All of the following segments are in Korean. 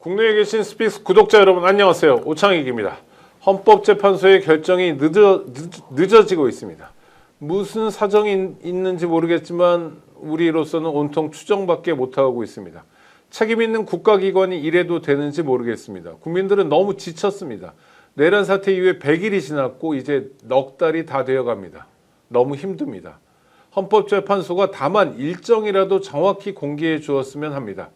국내에 계신 스픽스 구독자 여러분 안녕하세요. 오창익입니다. 헌법재판소의 결정이 늦어지고 있습니다. 무슨 사정이 있는지 모르겠지만 우리로서는 온통 추정밖에 못하고 있습니다. 책임 있는 국가기관이 이래도 되는지 모르겠습니다. 국민들은 너무 지쳤습니다. 내란 사태 이후에 100일이 지났고 이제 넉 달이 다 되어갑니다. 너무 힘듭니다. 헌법재판소가 다만 일정이라도 정확히 공개해 주었으면 합니다.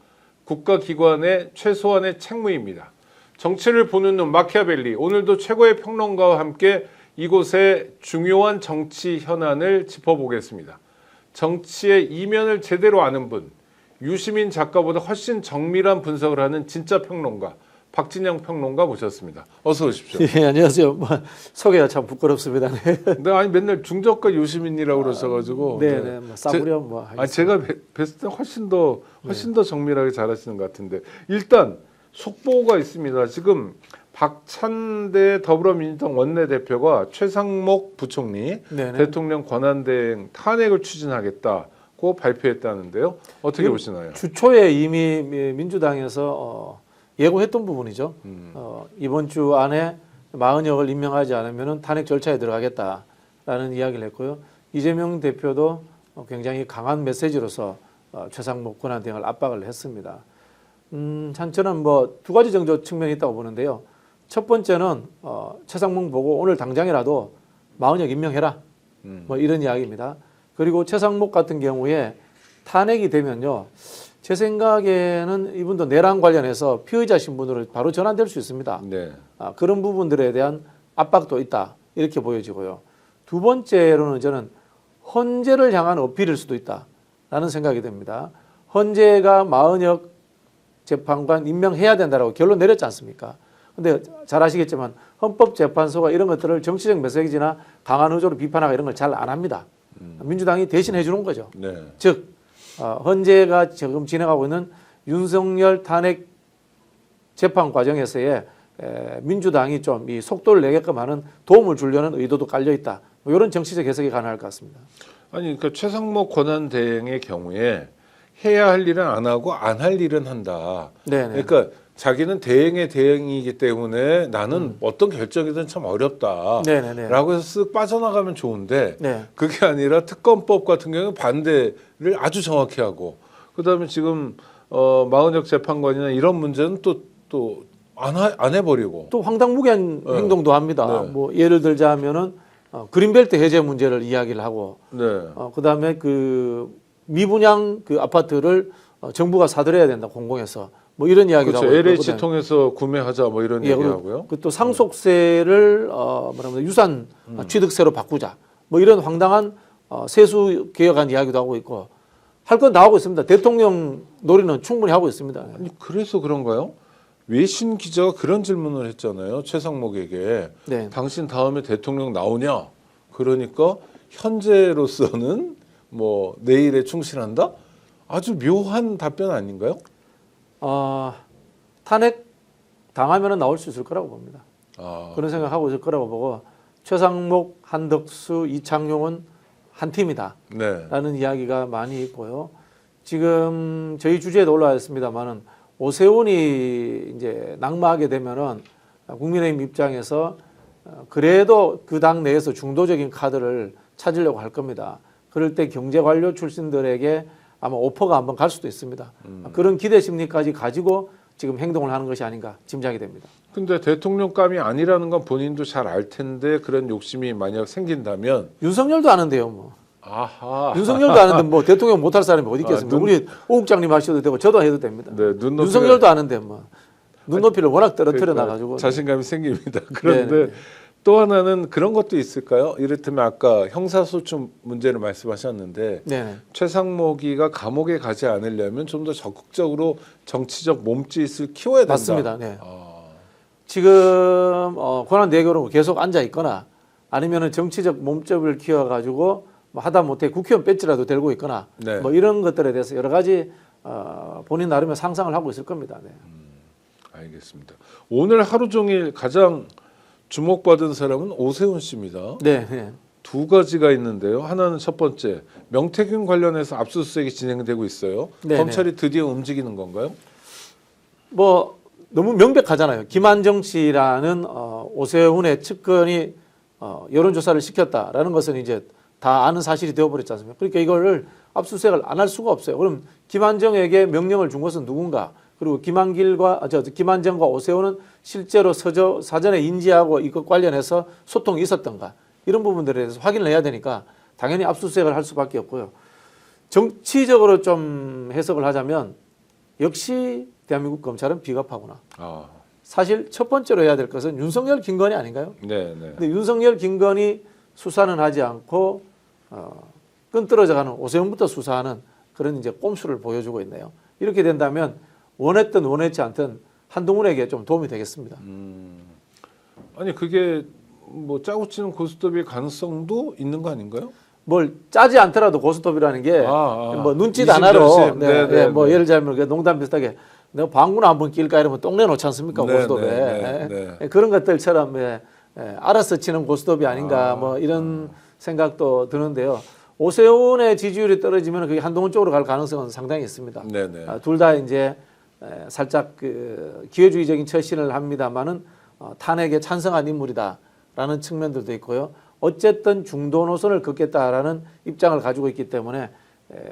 국가기관의 최소한의 책무입니다. 정치를 보는 눈 마키아벨리, 오늘도 최고의 평론가와 함께 이곳의 중요한 정치 현안을 짚어보겠습니다. 정치의 이면을 제대로 아는 분, 유시민 작가보다 훨씬 정밀한 분석을 하는 진짜 평론가 박진영 평론가 모셨습니다. 어서 오십시오. 예, 안녕하세요. 소개가 참 부끄럽습니다. 네. 네, 아니 맨날 중저가 유시민이라고 그러셔가지고. 네. 싸구려 제가 뵀을 때 훨씬 더 정밀하게 잘하시는 것 같은데 일단 속보가 있습니다. 지금 박찬대 더불어민주당 원내대표가 최상목 부총리 대통령 권한대행 탄핵을 추진하겠다고 발표했다는데요. 어떻게 보시나요? 주초에 이미 민주당에서 예고했던 부분이죠. 이번 주 안에 마흔역을 임명하지 않으면 탄핵 절차에 들어가겠다라는 이야기를 했고요. 이재명 대표도 굉장히 강한 메시지로서 최상목 권한대행을 압박을 했습니다. 저는 두 가지 정도 측면이 있다고 보는데요. 첫 번째는 최상목 보고 오늘 당장이라도 마흔역 임명해라. 이런 이야기입니다. 그리고 최상목 같은 경우에 탄핵이 되면요. 제 생각에는 이분도 내란 관련해서 피의자 신분으로 바로 전환될 수 있습니다. 네. 그런 부분들에 대한 압박도 있다. 이렇게 보여지고요. 두 번째로는 저는 헌재를 향한 어필일 수도 있다라는 생각이 듭니다. 헌재가 마흔역 재판관 임명해야 된다라고 결론 내렸지 않습니까? 근데 잘 아시겠지만 헌법재판소가 이런 것들을 정치적 메시지나 강한 의조로 비판하고 이런 걸 잘 안 합니다. 민주당이 대신 해주는 거죠. 네. 즉 헌재가 지금 진행하고 있는 윤석열 탄핵 재판 과정에서의 민주당이 좀 이 속도를 내게끔 하는 도움을 주려는 의도도 깔려 있다. 이런 정치적 해석이 가능할 것 같습니다. 아니 그러니까 최상목 권한대행의 경우에 해야 할 일은 안 하고 안 할 일은 한다. 네네. 그러니까 자기는 대행의 대행이기 때문에 나는 어떤 결정이든 참 어렵다. 네네네. 라고 해서 쓱 빠져나가면 좋은데 네. 그게 아니라 특검법 같은 경우는 반대를 아주 정확히 하고 그다음에 지금 마흔역 재판관이나 이런 문제는 또 안 해버리고 또 황당무계한 네. 행동도 합니다. 네. 예를 들자면은 그린벨트 해제 문제를 이야기를 하고 네. 그다음에 미분양 아파트를 정부가 사들여야 된다 공공에서 이런 이야기도 그렇죠. 하고 LH 통해서 구매하자 이런 얘기하고요. 또 상속세를 유산 취득세로 바꾸자 이런 황당한 세수 개혁안 이야기도 하고 있고 할 건 다 하고 있습니다. 대통령 놀이는 충분히 하고 있습니다. 아니 그래서 그런가요? 외신 기자가 그런 질문을 했잖아요. 최상목에게. 네. 당신 다음에 대통령 나오냐? 그러니까 현재로서는 내일에 충실한다? 아주 묘한 답변 아닌가요? 탄핵 당하면 나올 수 있을 거라고 봅니다. 그런 생각하고 있을 거라고 보고 최상목, 한덕수, 이창용은 한 팀이다. 네. 라는 이야기가 많이 있고요. 지금 저희 주제에도 올라와 있습니다만은 오세훈이 이제 낙마하게 되면은 국민의힘 입장에서 그래도 그 당 내에서 중도적인 카드를 찾으려고 할 겁니다. 그럴 때 경제관료 출신들에게 아마 오퍼가 한번 갈 수도 있습니다. 그런 기대 심리까지 가지고 지금 행동을 하는 것이 아닌가 짐작이 됩니다. 근데 대통령감이 아니라는 건 본인도 잘 알 텐데 그런 욕심이 만약 생긴다면 윤석열도 아는데요, 아하. 윤석열도 아는데 대통령 못할 사람이 어디 있겠습니까? 우리 오 국장님 하셔도 되고 저도 해도 됩니다. 네, 윤석열도 아는데 눈높이를 워낙 떨어뜨려 놔가지고 자신감이 생깁니다. 그런데 네네. 또 하나는 그런 것도 있을까요? 이를테면 아까 형사소추 문제를 말씀하셨는데 네네. 최상목이가 감옥에 가지 않으려면 좀 더 적극적으로 정치적 몸짓을 키워야 된다. 맞습니다. 네. 지금 권한대행으로 계속 앉아 있거나 아니면은 정치적 몸집을 키워가지고 하다못해 국회의원 배지라도 들고 있거나 네. 이런 것들에 대해서 여러 가지 본인 나름의 상상을 하고 있을 겁니다. 네. 알겠습니다. 오늘 하루 종일 가장 주목받은 사람은 오세훈 씨입니다. 네. 네. 두 가지가 있는데요. 하나는 첫 번째 명태균 관련해서 압수수색이 진행되고 있어요. 네네. 검찰이 드디어 움직이는 건가요? 뭐 너무 명백하잖아요. 김한정 씨라는 오세훈의 측근이 여론조사를 시켰다라는 것은 이제 다 아는 사실이 되어버렸지 않습니까? 그러니까 이거를 압수수색을 안 할 수가 없어요. 그럼 김한정에게 명령을 준 것은 누군가? 그리고 김한정과 오세훈은 실제로 사전에 인지하고 이것 관련해서 소통이 있었던가? 이런 부분들에 대해서 확인을 해야 되니까 당연히 압수수색을 할 수밖에 없고요. 정치적으로 좀 해석을 하자면 역시 대한민국 검찰은 비겁하구나. 사실 첫 번째로 해야 될 것은 윤석열, 김건희 아닌가요? 네. 근데 윤석열, 김건희 수사는 하지 않고 끈떨어져가는 오세훈부터 수사하는 그런 이제 꼼수를 보여주고 있네요. 이렇게 된다면 원했든 원했지 않든 한동훈에게 좀 도움이 되겠습니다. 아니 그게 뭐 짜고 치는 고스톱일 가능성도 있는 거 아닌가요? 뭘 짜지 않더라도 고스톱이라는 게 뭐 눈짓 하나로 뭐 예를 들자면 농담 비슷하게 내가 방구나 한번 낄까 이러면 똥내 놓지 않습니까? 고스톱에 그런 것들처럼 알아서 치는 고스톱이 아닌가 뭐 이런 생각도 드는데요. 오세훈의 지지율이 떨어지면 그게 한동훈 쪽으로 갈 가능성은 상당히 있습니다. 둘 다 이제 살짝 그 기회주의적인 처신을 합니다만은 탄핵에 찬성한 인물이다라는 측면들도 있고요. 어쨌든 중도 노선을 걷겠다라는 입장을 가지고 있기 때문에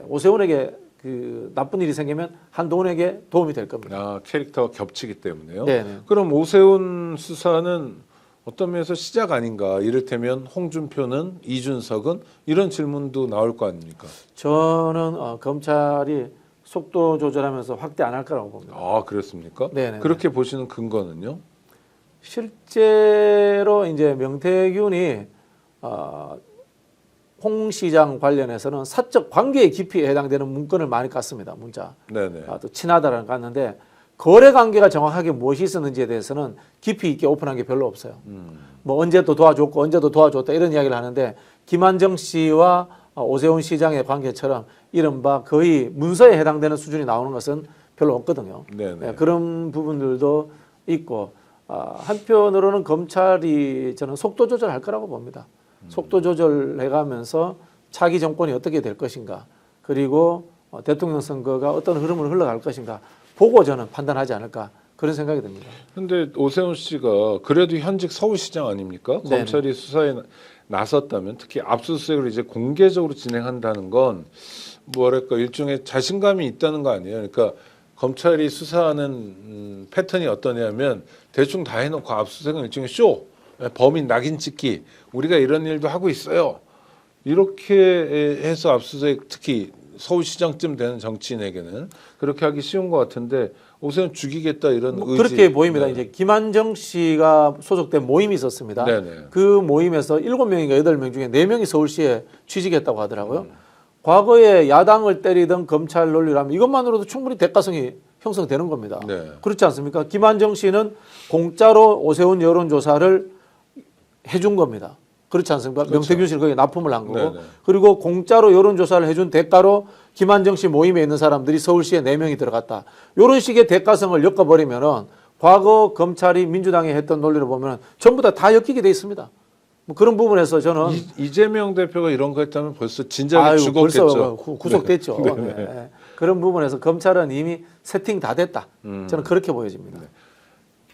오세훈에게 그 나쁜 일이 생기면 한동훈에게 도움이 될 겁니다. 캐릭터가 겹치기 때문에요. 네네. 그럼 오세훈 수사는 어떤 면에서 시작 아닌가? 이를테면 홍준표는, 이준석은 이런 질문도 나올 거 아닙니까? 저는 검찰이 속도 조절하면서 확대 안 할 거라고 봅니다. 그렇습니까? 네네. 그렇게 보시는 근거는요? 실제로 이제 명태균이 홍 시장 관련해서는 사적 관계의 깊이에 해당되는 문건을 많이 깠습니다. 문자. 네네. 또 친하다라는 깠는데 거래 관계가 정확하게 무엇이 있었는지에 대해서는 깊이 있게 오픈한 게 별로 없어요. 뭐 언제도 도와줬고 언제도 도와줬다 이런 이야기를 하는데 김한정 씨와 오세훈 시장의 관계처럼 이른바 거의 문서에 해당되는 수준이 나오는 것은 별로 없거든요. 네네. 그런 부분들도 있고 한편으로는 검찰이 저는 속도 조절할 거라고 봅니다. 속도 조절해가면서 차기 정권이 어떻게 될 것인가 그리고 대통령 선거가 어떤 흐름을 흘러갈 것인가 보고 저는 판단하지 않을까 그런 생각이 듭니다. 그런데 오세훈 씨가 그래도 현직 서울시장 아닙니까? 네네. 검찰이 수사에 나섰다면 특히 압수수색을 이제 공개적으로 진행한다는 건 뭐랄까 일종의 자신감이 있다는 거 아니에요? 그러니까 검찰이 수사하는 패턴이 어떠냐면 대충 다 해놓고 압수수색은 일종의 쇼, 범인 낙인 찍기, 우리가 이런 일도 하고 있어요. 이렇게 해서 압수수색 특히 서울시장쯤 되는 정치인에게는 그렇게 하기 쉬운 것 같은데 오세훈 죽이겠다 이런 의지. 그렇게 보입니다. 이제 김한정 씨가 소속된 모임이 있었습니다. 네네. 그 모임에서 7명인가 8명 중에 4명이 서울시에 취직했다고 하더라고요. 과거에 야당을 때리던 검찰 논리라면 이것만으로도 충분히 대가성이 형성되는 겁니다. 네. 그렇지 않습니까? 김한정 씨는 공짜로 오세훈 여론조사를 해준 겁니다. 그렇지 않습니까? 그렇죠. 명태균 씨를 거기에 납품을 한 거고 네네. 그리고 공짜로 여론조사를 해준 대가로 김한정 씨 모임에 있는 사람들이 서울시에 4명이 들어갔다. 이런 식의 대가성을 엮어버리면은 과거 검찰이 민주당이 했던 논리를 보면 전부 다 엮이게 돼 있습니다. 뭐 그런 부분에서 저는 이재명 대표가 이런 거 했다면 벌써 진작에 죽었겠죠. 벌써 구속됐죠. 네. 네. 그런 부분에서 검찰은 이미 세팅 다 됐다. 저는 그렇게 보여집니다.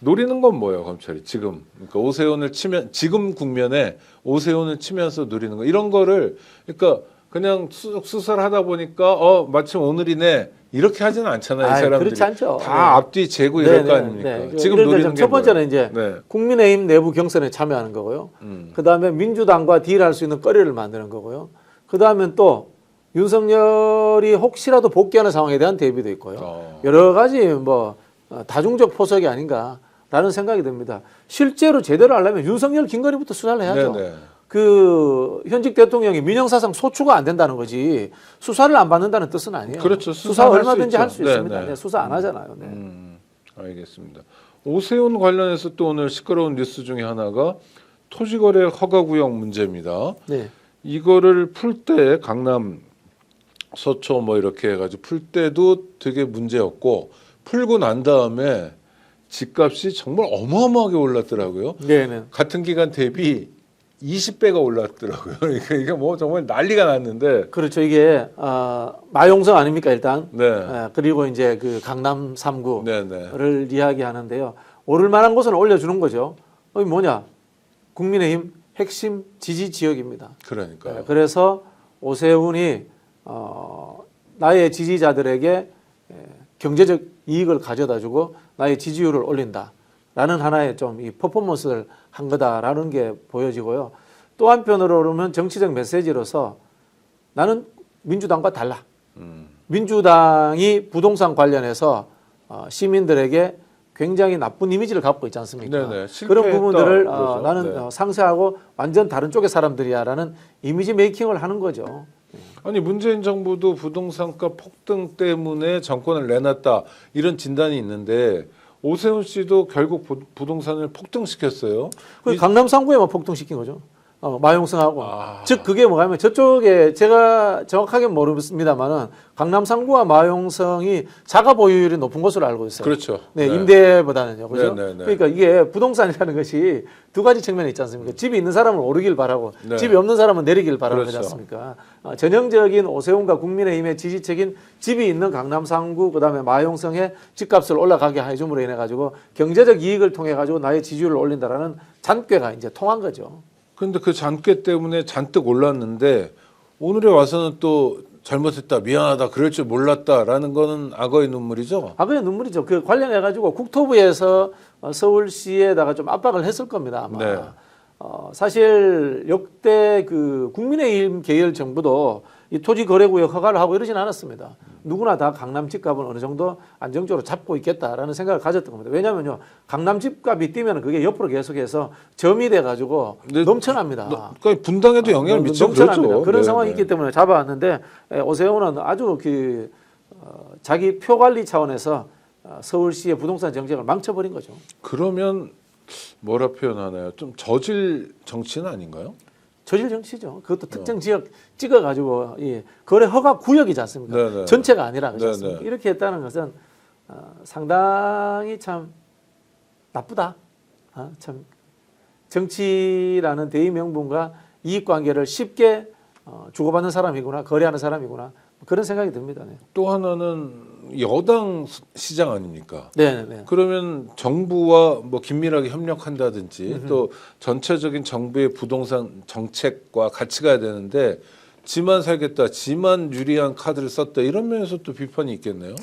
노리는 건 뭐예요, 검찰이 지금? 그러니까 오세훈을 치면 지금 국면에 오세훈을 치면서 노리는 거 이런 거를 그러니까 그냥 수사를 하다 보니까 마침 오늘이네 이렇게 하지는 않잖아요, 이 사람들이. 그렇지 않죠. 다 앞뒤 재고 이럴 거 아닙니까? 지금 노리는 게 첫 번째는 뭐예요? 이제 국민의힘 내부 경선에 참여하는 거고요. 그다음에 민주당과 딜할 수 있는 거리를 만드는 거고요. 그다음에 또 윤석열이 혹시라도 복귀하는 상황에 대한 대비도 있고요. 여러 가지 뭐 다중적 포석이 아닌가라는 생각이 듭니다. 실제로 제대로 하려면 윤석열, 김건희부터 수사를 해야죠. 네네. 그 현직 대통령이 민영사상 소추가 안 된다는 거지 수사를 안 받는다는 뜻은 아니에요. 그렇죠. 수사 얼마든지 할 수 수 있죠. 있습니다. 네네. 수사 안 하잖아요. 네. 알겠습니다. 오세훈 관련해서 또 오늘 시끄러운 뉴스 중에 하나가 토지거래 허가구역 문제입니다. 네. 이거를 풀 때 강남 서초 뭐 이렇게 해가지고 풀 때도 되게 문제였고 풀고 난 다음에 집값이 정말 어마어마하게 올랐더라고요. 네네. 같은 기간 대비 20배가 올랐더라고요. 그러니까 이게 뭐 정말 난리가 났는데. 그렇죠. 이게 마용성 아닙니까 일단. 네. 그리고 이제 그 강남 3구를 네네. 이야기하는데요. 오를 만한 곳은 올려주는 거죠. 이게 뭐냐? 국민의힘 핵심 지지 지역입니다. 그러니까. 그래서 오세훈이 나의 지지자들에게 경제적 이익을 가져다주고 나의 지지율을 올린다라는 하나의 좀 이 퍼포먼스를 한 거다라는 게 보여지고요. 또 한편으로 보면 정치적 메시지로서 나는 민주당과 달라. 민주당이 부동산 관련해서 시민들에게 굉장히 나쁜 이미지를 갖고 있지 않습니까? 네네. 그런 부분들을 그러죠. 나는 네. 상쇄하고 완전 다른 쪽의 사람들이야라는 이미지 메이킹을 하는 거죠. 아니 문재인 정부도 부동산가 폭등 때문에 정권을 내놨다 이런 진단이 있는데 오세훈 씨도 결국 부동산을 폭등시켰어요. 그 강남 3구에만 폭등시킨 거죠. 마용성하고. 아. 즉 그게 뭐냐면 저쪽에 제가 정확하게 모릅니다만은 강남 3구와 마용성이 자가 보유율이 높은 것으로 알고 있어요. 그렇죠. 네, 네. 임대보다는요. 그죠? 네, 네, 네. 그러니까 이게 부동산이라는 것이 두 가지 측면이 있지 않습니까? 집이 있는 사람은 오르길 바라고 네. 집이 없는 사람은 내리길 바라는 그렇죠. 거지 않습니까? 전형적인 오세훈과 국민의힘의 지지책인 집이 있는 강남 3구 그다음에 마용성의 집값을 올라가게 해줌으로 인해 가지고 경제적 이익을 통해 가지고 나의 지지율을 올린다라는 잔꾀가 이제 통한 거죠. 그런데 그 잔꾀 때문에 잔뜩 올랐는데 오늘에 와서는 또 잘못했다, 미안하다, 그럴 줄 몰랐다라는 거는 악어의 눈물이죠. 악어의 눈물이죠. 그 관련해 가지고 국토부에서 서울시에다가 좀 압박을 했을 겁니다. 아마. 네. 사실 역대 그 국민의힘 계열 정부도 이 토지거래구역 허가를 하고 이러진 않았습니다. 누구나 다 강남 집값은 어느 정도 안정적으로 잡고 있겠다라는 생각을 가졌던 겁니다. 왜냐하면요, 강남 집값이 뛰면 그게 옆으로 계속해서 점이 돼가지고 네, 넘쳐납니다. 그러니까 분당에도 영향을 미치고 넘쳐납니다. 그렇죠. 그런 네, 상황이 네. 있기 때문에 잡아왔는데 오세훈은 아주 그 자기 표 관리 차원에서 서울시의 부동산 정책을 망쳐버린 거죠. 그러면 뭐라 표현하나요? 좀 저질 정치는 아닌가요? 저질 정치죠. 그것도 특정 지역 찍어가지고 거래 허가 구역이지 않습니까? 네네. 전체가 아니라 그렇지 네네. 않습니까? 이렇게 했다는 것은 상당히 참 나쁘다. 참 정치라는 대의명분과 이익관계를 쉽게 주고받는 사람이구나, 거래하는 사람이구나 그런 생각이 듭니다. 네. 또 하나는 여당 시장 아닙니까? 네. 그러면 정부와 뭐 긴밀하게 협력한다든지 또 전체적인 정부의 부동산 정책과 같이 가야 되는데 지만 살겠다, 지만 유리한 카드를 썼다 이런 면에서 또 비판이 있겠네요.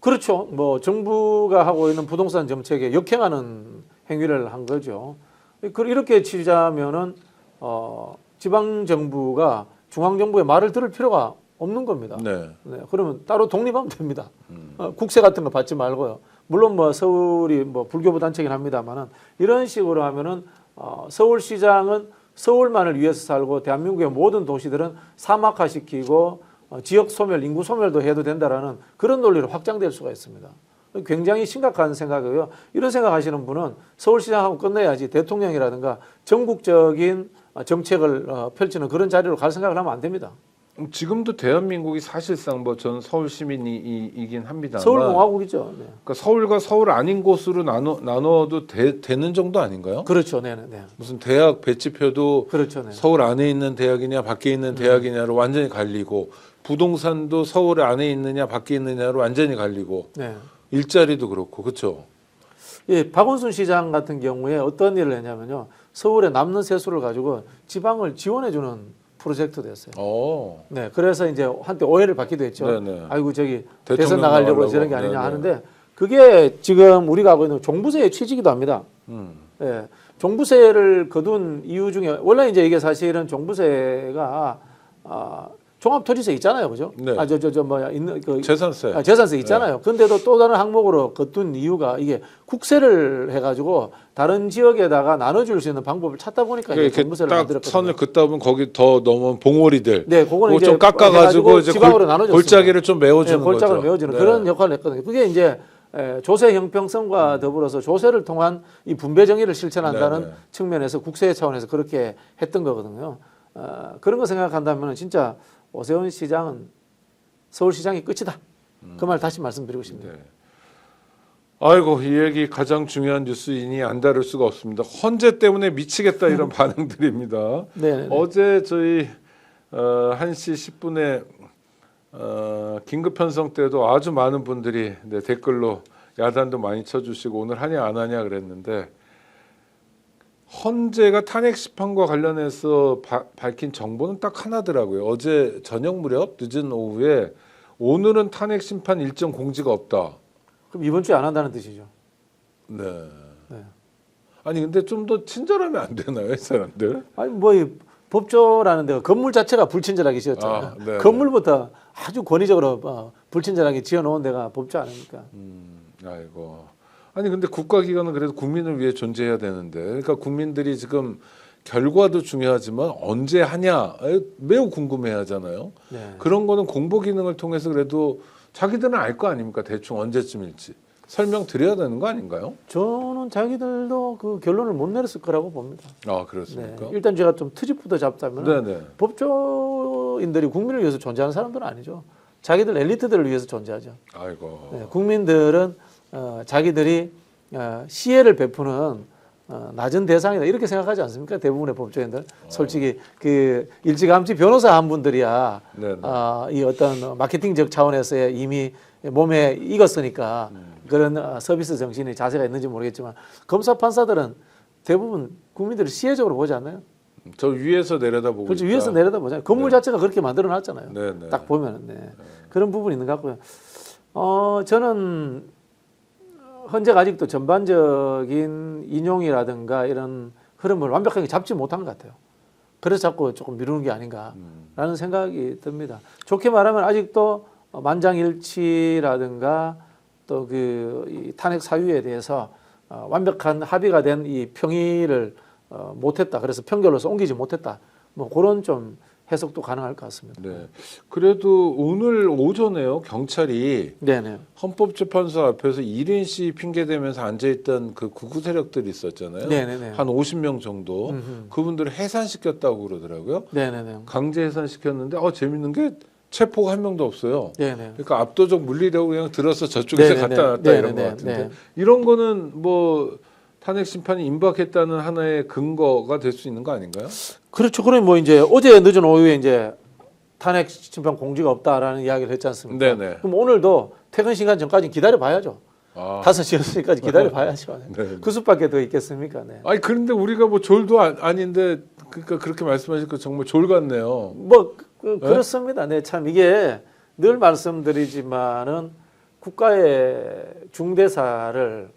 그렇죠. 뭐 정부가 하고 있는 부동산 정책에 역행하는 행위를 한 거죠. 이렇게 치자면은 지방 정부가 중앙 정부의 말을 들을 필요가 없는 겁니다. 네. 그러면 따로 독립하면 됩니다. 국세 같은 거 받지 말고요. 물론 뭐 서울이 뭐 불교부 단체긴 합니다만은 이런 식으로 하면은 서울시장은 서울만을 위해서 살고 대한민국의 모든 도시들은 사막화시키고 지역 소멸, 인구 소멸도 해도 된다라는 그런 논리로 확장될 수가 있습니다. 굉장히 심각한 생각이고요. 이런 생각하시는 분은 서울시장하고 끝내야지 대통령이라든가 전국적인 정책을 펼치는 그런 자리로 갈 생각을 하면 안 됩니다. 지금도 대한민국이 사실상 뭐 전 서울 시민이긴 합니다만 서울공화국이죠. 네. 그러니까 서울과 서울 아닌 곳으로 나눠도 되는 정도 아닌가요? 그렇죠. 네. 무슨 대학 배치표도 그렇죠. 네. 서울 안에 있는 대학이냐 밖에 있는 대학이냐로 완전히 갈리고 부동산도 서울 안에 있느냐 밖에 있느냐로 완전히 갈리고 네. 일자리도 그렇고 그렇죠. 예, 박원순 시장 같은 경우에 어떤 일을 했냐면요. 서울에 남는 세수를 가지고 지방을 지원해주는 프로젝트도 했어요. 네, 그래서 이제 한때 오해를 받기도 했죠. 네네. 아이고 저기 대통령 대선 나가려고 나가려고. 저런 게 아니냐 네네. 하는데 그게 지금 우리가 하고 있는 종부세의 취지이기도 합니다. 예, 종부세를 거둔 이유 중에 원래 이제 이게 사실은 종부세가 종합토지세 있잖아요, 그죠? 네. 있는 그 재산세. 재산세 있잖아요. 근데도 또 다른 항목으로 거둔 이유가 이게 국세를 해가지고 다른 지역에다가 나눠줄 수 있는 방법을 찾다 보니까 이제 이렇게 종부세를 딱 만들었거든요. 선을 긋다 보면 거기 더 넘은 봉오리들. 네, 그거는 그거 이제 좀 깎아가지고 이제 지방으로 나눠줬습니다. 골짜기를 좀 메워주는 네, 골짜기를 거죠. 메워주는 네. 그런 역할을 했거든요. 그게 이제 조세 형평성과 더불어서 조세를 통한 이 분배 정의를 실천한다는 네, 네. 측면에서 국세 차원에서 그렇게 했던 거거든요. 그런 거 생각한다면 진짜 오세훈 시장은 서울시장이 끝이다. 그 말 다시 말씀드리고 싶네요. 네. 아이고 이 얘기 가장 중요한 뉴스이니 안 다룰 수가 없습니다. 헌재 때문에 미치겠다 이런 반응들입니다. 네. 어제 저희 1시 10분에 긴급 편성 때도 아주 많은 분들이 댓글로 야단도 많이 쳐주시고 오늘 하냐 안 하냐 그랬는데 헌재가 탄핵 심판과 관련해서 밝힌 정보는 딱 하나더라고요. 어제 저녁 무렵 늦은 오후에 오늘은 탄핵 심판 일정 공지가 없다. 그럼 이번 주에 안 한다는 뜻이죠. 네. 네. 아니 근데 좀 더 친절하면 안 되나요, 이 사람들? 아니 뭐 이 법조라는 데가 건물 자체가 불친절하게 지었잖아요. 아, 네, 건물부터 아주 권위적으로 불친절하게 지어놓은 데가 법조 아닙니까? 아이고. 아니 근데 국가기관은 그래도 국민을 위해 존재해야 되는데, 그러니까 국민들이 지금 결과도 중요하지만 언제 하냐 매우 궁금해하잖아요. 네. 그런 거는 공보 기능을 통해서 그래도 자기들은 알 거 아닙니까? 대충 언제쯤일지 설명드려야 되는 거 아닌가요? 저는 자기들도 그 결론을 못 내렸을 거라고 봅니다. 아 네. 그렇습니까? 일단 제가 좀 트집부터 잡자면 네네. 법조인들이 국민을 위해서 존재하는 사람들은 아니죠. 자기들 엘리트들을 위해서 존재하죠. 아이고. 네. 국민들은 자기들이 시혜를 베푸는 낮은 대상이다 이렇게 생각하지 않습니까? 대부분의 법조인들 솔직히 그 일찌감치 변호사 한 분들이야 네네. 이 어떤 마케팅적 차원에서의 이미 몸에 익었으니까 그런 서비스 정신이 자세가 있는지 모르겠지만 검사 판사들은 대부분 국민들을 시혜적으로 보지 않나요? 저 위에서 내려다보고 그렇죠. 있다. 위에서 내려다보잖아요. 건물 네. 자체가 그렇게 만들어놨잖아요. 네네. 딱 보면은 그런 부분이 있는 것 같고요. 저는 헌재가 아직도 전반적인 인용이라든가 이런 흐름을 완벽하게 잡지 못한 것 같아요. 그래서 자꾸 조금 미루는 게 아닌가라는 생각이 듭니다. 좋게 말하면 아직도 만장일치라든가 또 그 탄핵 사유에 대해서 완벽한 합의가 된 이 평의를 못했다. 그래서 평결로서 옮기지 못했다. 뭐 그런 좀 해석도 가능할 것 같습니다. 네. 그래도 오늘 오전에요 경찰이 네네. 헌법재판소 앞에서 이린 씨 핑계 대면서 앉아있던 그 극우 세력들이 있었잖아요. 네네네. 한 50명 정도 그분들을 해산시켰다고 그러더라고요. 네네네. 강제 해산시켰는데 재밌는 게 체포가 한 명도 없어요. 네네. 그러니까 압도적 물리력으로 그냥 들어서 저쪽에서 네네네. 갖다 놨다 이런 것 네네네. 같은데 네. 이런 거는 뭐 탄핵 심판이 임박했다는 하나의 근거가 될 수 있는 거 아닌가요? 그렇죠. 그럼 뭐 이제 어제 늦은 오후에 이제 탄핵 심판 공지가 없다라는 이야기를 했지 않습니까? 네네. 그럼 오늘도 퇴근 시간 전까지 기다려 봐야죠. 아. 5시, 6시까지 기다려 봐야죠. 네. 그 수밖에 더 있겠습니까? 네. 아니 그런데 우리가 뭐 졸도 아닌데 그러니까 그렇게 말씀하시니까 정말 졸 같네요. 뭐 그렇습니다. 네, 참 이게 늘 말씀드리지만은 국가의 중대사를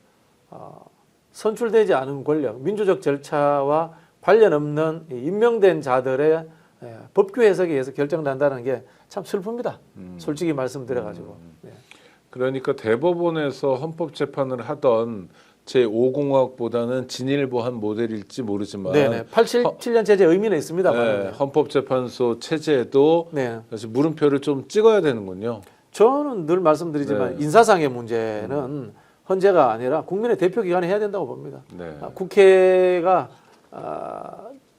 선출되지 않은 권력, 민주적 절차와 관련 없는 임명된 자들의 법규 해석에 의해서 결정난다는 게 참 슬픕니다. 솔직히 말씀드려가지고. 네. 그러니까 대법원에서 헌법재판을 하던 제5공학보다는 진일보한 모델일지 모르지만 네네. 87년 제재 의미는 있습니다만. 네, 헌법재판소 체제도 네. 사실 물음표를 좀 찍어야 되는군요. 저는 늘 말씀드리지만 네. 인사상의 문제는 헌재가 아니라 국민의 대표기관이 해야 된다고 봅니다. 네. 국회가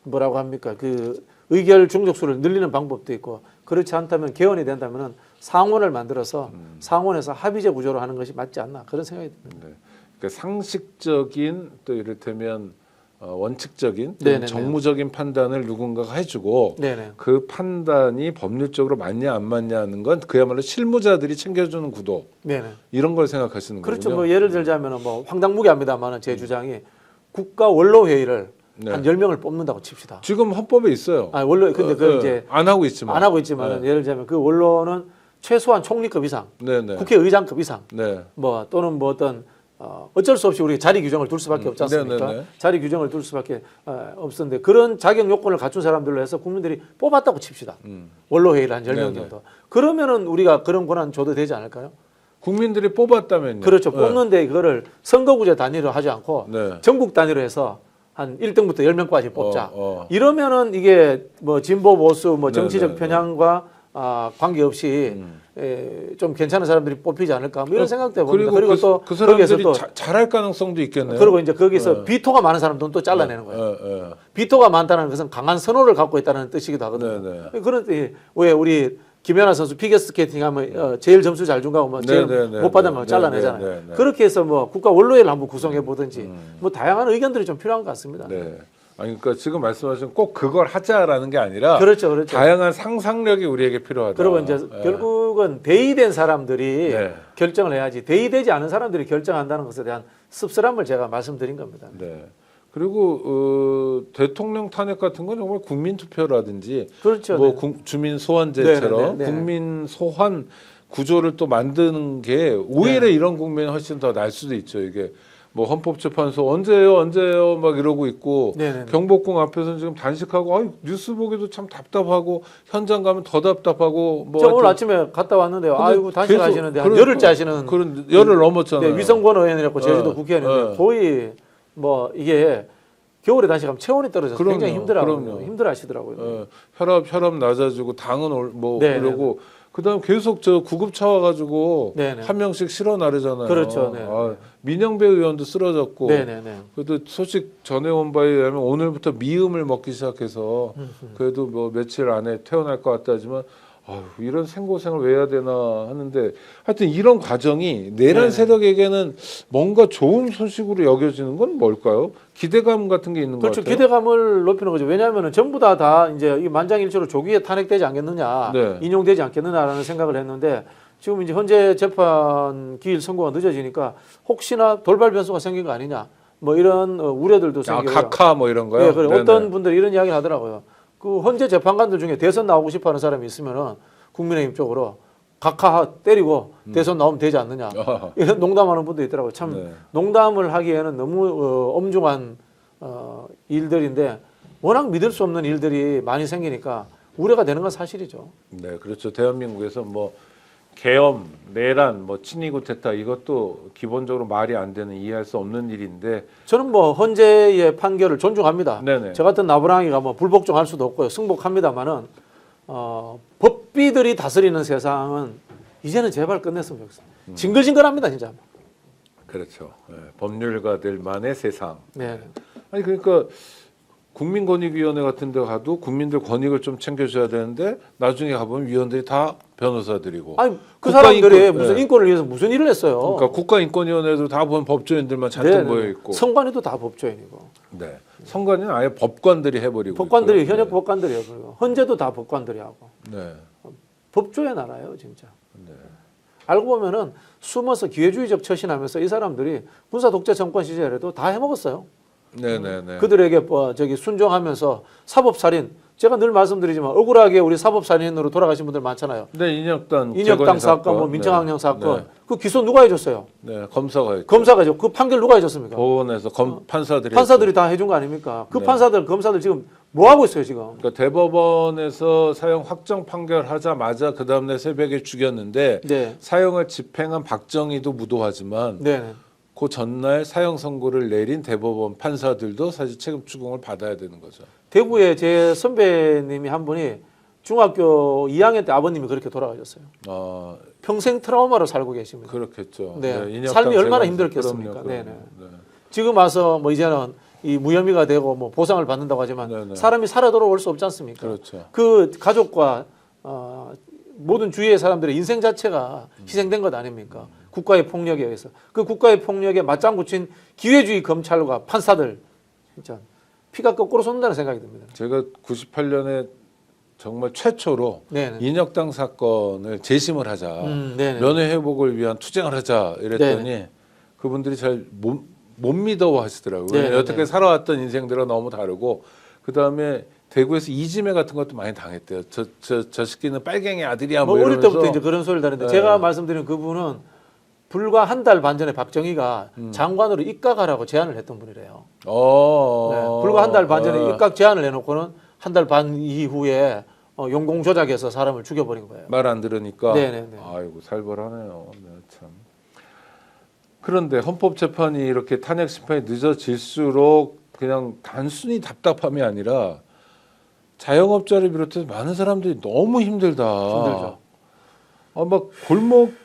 뭐라고 합니까? 그 의결 중족수를 늘리는 방법도 있고 그렇지 않다면 개헌이 된다면 상원을 만들어서 상원에서 합의제 구조로 하는 것이 맞지 않나 그런 생각이 듭니다. 네. 그러니까 상식적인 또 이를테면 원칙적인 네네네. 정무적인 판단을 누군가가 해주고 네네. 그 판단이 법률적으로 맞냐 안 맞냐 하는 건 그야말로 실무자들이 챙겨주는 구도 네네. 이런 걸 생각하시는 그렇죠. 거군요. 뭐 예를 들자면 뭐 황당무계합니다만은 제 주장이 국가 원로 회의를 네. 한 10명을 뽑는다고 칩시다. 지금 헌법에 있어요. 아, 원로 근데 그 이제 안 하고 있지만 안 하고 있지만은 예를 들자면 그 원로는 최소한 총리급 이상, 네네. 국회의장급 이상, 네. 뭐 또는 뭐 어떤 어쩔 수 없이 우리가 자리 규정을 둘 수밖에 없지 않습니까? 네네네. 자리 규정을 둘 수밖에 없었는데 그런 자격 요건을 갖춘 사람들로 해서 국민들이 뽑았다고 칩시다. 원로 회의를 한 10명 네네. 정도. 그러면은 우리가 그런 권한 줘도 되지 않을까요? 국민들이 뽑았다면요. 그렇죠. 네. 뽑는데 그거를 선거구제 단위로 하지 않고 네. 전국 단위로 해서 한 1등부터 10명까지 뽑자. 어. 이러면은 이게 뭐 진보 보수 뭐 정치적 네네. 편향과 관계없이 좀 괜찮은 사람들이 뽑히지 않을까 뭐 이런 생각도 해봅니다. 그리고 또 그 거기에서 사람들이 또 잘할 가능성도 있겠네요. 그리고 이제 거기서 비토가 많은 사람들은 또 잘라내는 거예요. 비토가 많다는 것은 강한 선호를 갖고 있다는 뜻이기도 하거든요. 네네. 그런데 왜 우리 김연아 선수 피겨스케이팅 하면 제일 점수 잘 준 거하고 뭐 제일 못 받으면 잘라내잖아요. 그렇게 해서 뭐 국가 원로회를 한번 구성해 보든지 뭐 다양한 의견들이 좀 필요한 것 같습니다. 네. 아니 그러니까 지금 말씀하신 꼭 그걸 하자라는 게 아니라 그렇죠, 그렇죠. 다양한 상상력이 우리에게 필요하다. 그리고 이제 결국은 대의된 사람들이 네. 결정을 해야지 대의되지 않은 사람들이 결정한다는 것에 대한 씁쓸함을 제가 말씀드린 겁니다. 네. 그리고 대통령 탄핵 같은 건 정말 국민 투표라든지 그렇죠. 뭐 네. 주민 소환제처럼 네. 국민 소환 구조를 또 만드는 게 오히려 이런 국면이 훨씬 더 날 수도 있죠. 이게 뭐 헌법재판소 언제요 막 이러고 있고 네네. 경복궁 앞에서는 지금 단식하고 뉴스 보기도 참 답답하고 현장 가면 더 답답하고 뭐 저 오늘 하여튼 아침에 갔다 왔는데요. 근데 아이고 단식하시는데 한 열흘째 하시는 그런 열흘 넘었잖아요. 네, 위성권 의원이라고 제주도 국회의원인데 거의 뭐 이게 겨울에 단식하면 체온이 떨어져서 그럼요, 굉장히 힘들어하거든요. 그럼요. 힘들어하시더라고요. 혈압 낮아지고 당은 뭐 네, 그러고 그다음 계속 저 구급차 와가지고 네, 네. 한 명씩 실어 나르잖아요. 그렇죠, 네. 민영배 의원도 쓰러졌고. 네네네. 그래도 소식 전해온 바에 의하면 오늘부터 미음을 먹기 시작해서 그래도 뭐 며칠 안에 퇴원할 것 같다 하지만 이런 생고생을 왜 해야 되나 하는데 하여튼 이런 과정이 내란 네네. 세력에게는 뭔가 좋은 소식으로 여겨지는 건 뭘까요? 기대감 같은 게 있는 것 그렇죠. 같아요. 기대감을 높이는 거죠. 왜냐하면 전부 다 이제 이 만장일치로 조기에 탄핵되지 않겠느냐, 네. 인용되지 않겠느냐라는 생각을 했는데 지금 이제 현재 재판 기일 선고가 늦어지니까 혹시나 돌발 변수가 생긴 거 아니냐, 뭐 이런 우려들도 생겨요. 각하 뭐 이런 거요? 네, 그래. 어떤 분들이 이런 이야기를 하더라고요. 그 현재 재판관들 중에 대선 나오고 싶어하는 사람이 있으면은 국민의힘 쪽으로 각하 때리고 대선 나오면 되지 않느냐 이런 농담하는 분도 있더라고요. 참 네. 농담을 하기에는 너무 엄중한 일들인데 워낙 믿을 수 없는 일들이 많이 생기니까 우려가 되는 건 사실이죠. 네, 그렇죠. 대한민국에서 뭐 계엄, 내란, 뭐 친위 쿠데타 이것도 기본적으로 말이 안 되는 이해할 수 없는 일인데 저는 뭐 헌재의 판결을 존중합니다. 네네. 저 같은 나부랑이가 뭐 불복종할 수도 없고요. 승복합니다만은 법비들이 다스리는 세상은 이제는 제발 끝냈으면 좋겠어요. 징글징글합니다, 진짜. 그렇죠. 법률가들만의 세상. 네. 아니 그러니까 국민권익위원회 같은 데 가도 국민들 권익을 좀 챙겨줘야 되는데 나중에 가보면 위원들이 다 변호사들이고 아니 그 국가인권, 사람들이 무슨 인권을 위해서 무슨 일을 했어요. 그러니까 국가인권위원회도 다 보면 법조인들만 잔뜩 모여 있고. 성관이도 다 법조인이고. 네. 선관위는 아예 법관들이 해버리고. 법관들이 있고요. 현역 법관들이요. 그리고 헌재도 다 법관들이 하고. 네. 법조의 나라예요, 진짜. 네. 알고 보면은 숨어서 기회주의적 처신하면서 이 사람들이 군사 독재 정권 시절에도 다 해먹었어요. 네네네. 그들에게 순종하면서 사법살인. 제가 늘 말씀드리지만 억울하게 우리 사법살인으로 돌아가신 분들 많잖아요. 네, 인혁당 사건, 뭐 민청학령 사건. 네. 그 기소 누가 해줬어요? 네, 검사가 했죠. 검사가 해줘. 그 판결 누가 해줬습니까? 법원에서 판사들이 판사들이 다 해준 거 아닙니까? 그 네. 판사들, 검사들 지금 뭐 하고 있어요, 지금? 그러니까 대법원에서 사형 확정 판결하자마자 그 다음날 새벽에 죽였는데 네. 사형을 집행한 박정희도 무도하지만 네. 그 전날 사형 선고를 내린 대법원 판사들도 사실 책임 추궁을 받아야 되는 거죠. 대구에 제 선배님이 한 분이 중학교 2학년 때 아버님이 그렇게 돌아가셨어요. 평생 트라우마로 살고 계십니다. 그렇겠죠. 네. 인혁당 삶이 얼마나 재건- 힘들겠습니까? 그럼요. 네네. 네. 지금 와서 뭐 이제는 이 무혐의가 되고 뭐 보상을 받는다고 하지만 네네. 사람이 살아 돌아올 수 없지 않습니까? 그렇죠. 그 가족과 모든 주위의 사람들의 인생 자체가 희생된 것 아닙니까? 국가의 폭력에 의해서. 그 국가의 폭력에 맞장구 친 기회주의 검찰과 판사들 진짜 피가 거꾸로 솟는다는 생각이 듭니다. 제가 98년에 정말 최초로 네네. 인혁당 사건을 재심을 하자. 네네. 면회 회복을 위한 투쟁을 하자 이랬더니 그분들이 잘 못 믿어 하시더라고요. 네네. 여태까지 살아왔던 인생들은 너무 다르고 그다음에 대구에서 이지매 같은 것도 많이 당했대요. 저 새끼는 빨갱이 아들이야 뭐 어릴 이러면서. 때부터 이제 그런 소리를 다는데 네. 제가 말씀드린 그분은 불과 한 달 반 전에 박정희가 장관으로 입각하라고 제안을 했던 분이래요. 네. 불과 한 달 반 전에 입각 제안을 해놓고는 한 달 반 이후에 용공 조작해서 사람을 죽여버린 거예요. 말 안 들으니까. 네네네. 아이고 살벌하네요. 네, 참. 그런데 헌법재판이 이렇게 탄핵 심판이 늦어질수록 그냥 단순히 답답함이 아니라 자영업자를 비롯해서 많은 사람들이 너무 힘들다. 힘들죠. 막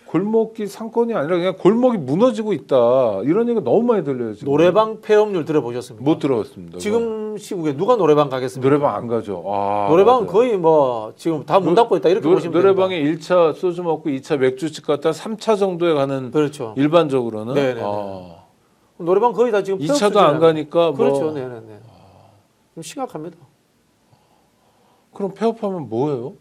골목이 상권이 아니라 그냥 골목이 무너지고 있다. 이런 얘기가 너무 많이 들려요. 지금. 노래방 폐업률 들어보셨습니까? 못 들어봤습니다. 지금 요즘 시국에 누가 노래방 가겠습니까? 노래방 안 가죠. 아, 노래방은 맞아요. 거의 뭐 지금 다 문 닫고 있다 이렇게 보시면 됩니다. 노래방에 1차 소주 먹고 2차 맥주집 갔다 3차 정도에 가는 그렇죠. 일반적으로는 네네네. 아, 노래방 거의 다 지금 2차도 안 가니까 그렇죠. 뭐 네네네. 좀 심각합니다. 그럼 폐업하면 뭐예요?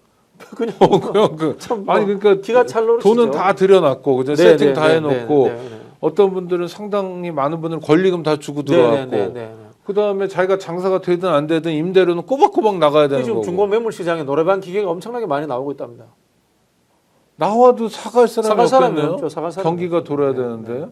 그냥 그냥 그 참 뭐 아니 그러니까 기가 찰노릇이죠. 돈은 다 들여놨고 그죠? 네네네, 세팅 다 해놓고 네네네. 어떤 분들은 상당히 많은 분들은 권리금 다 주고 들어왔고 네네네. 그 다음에 자기가 장사가 되든 안 되든 임대료는 꼬박꼬박 나가야 되는 지금 거고 중고 매물 시장에 노래방 기계가 엄청나게 많이 나오고 있답니다. 나와도 사갈 사람이 사갈 사람이 없겠네요. 없죠. 사갈 사람이 경기가 없죠. 돌아야 네, 되는데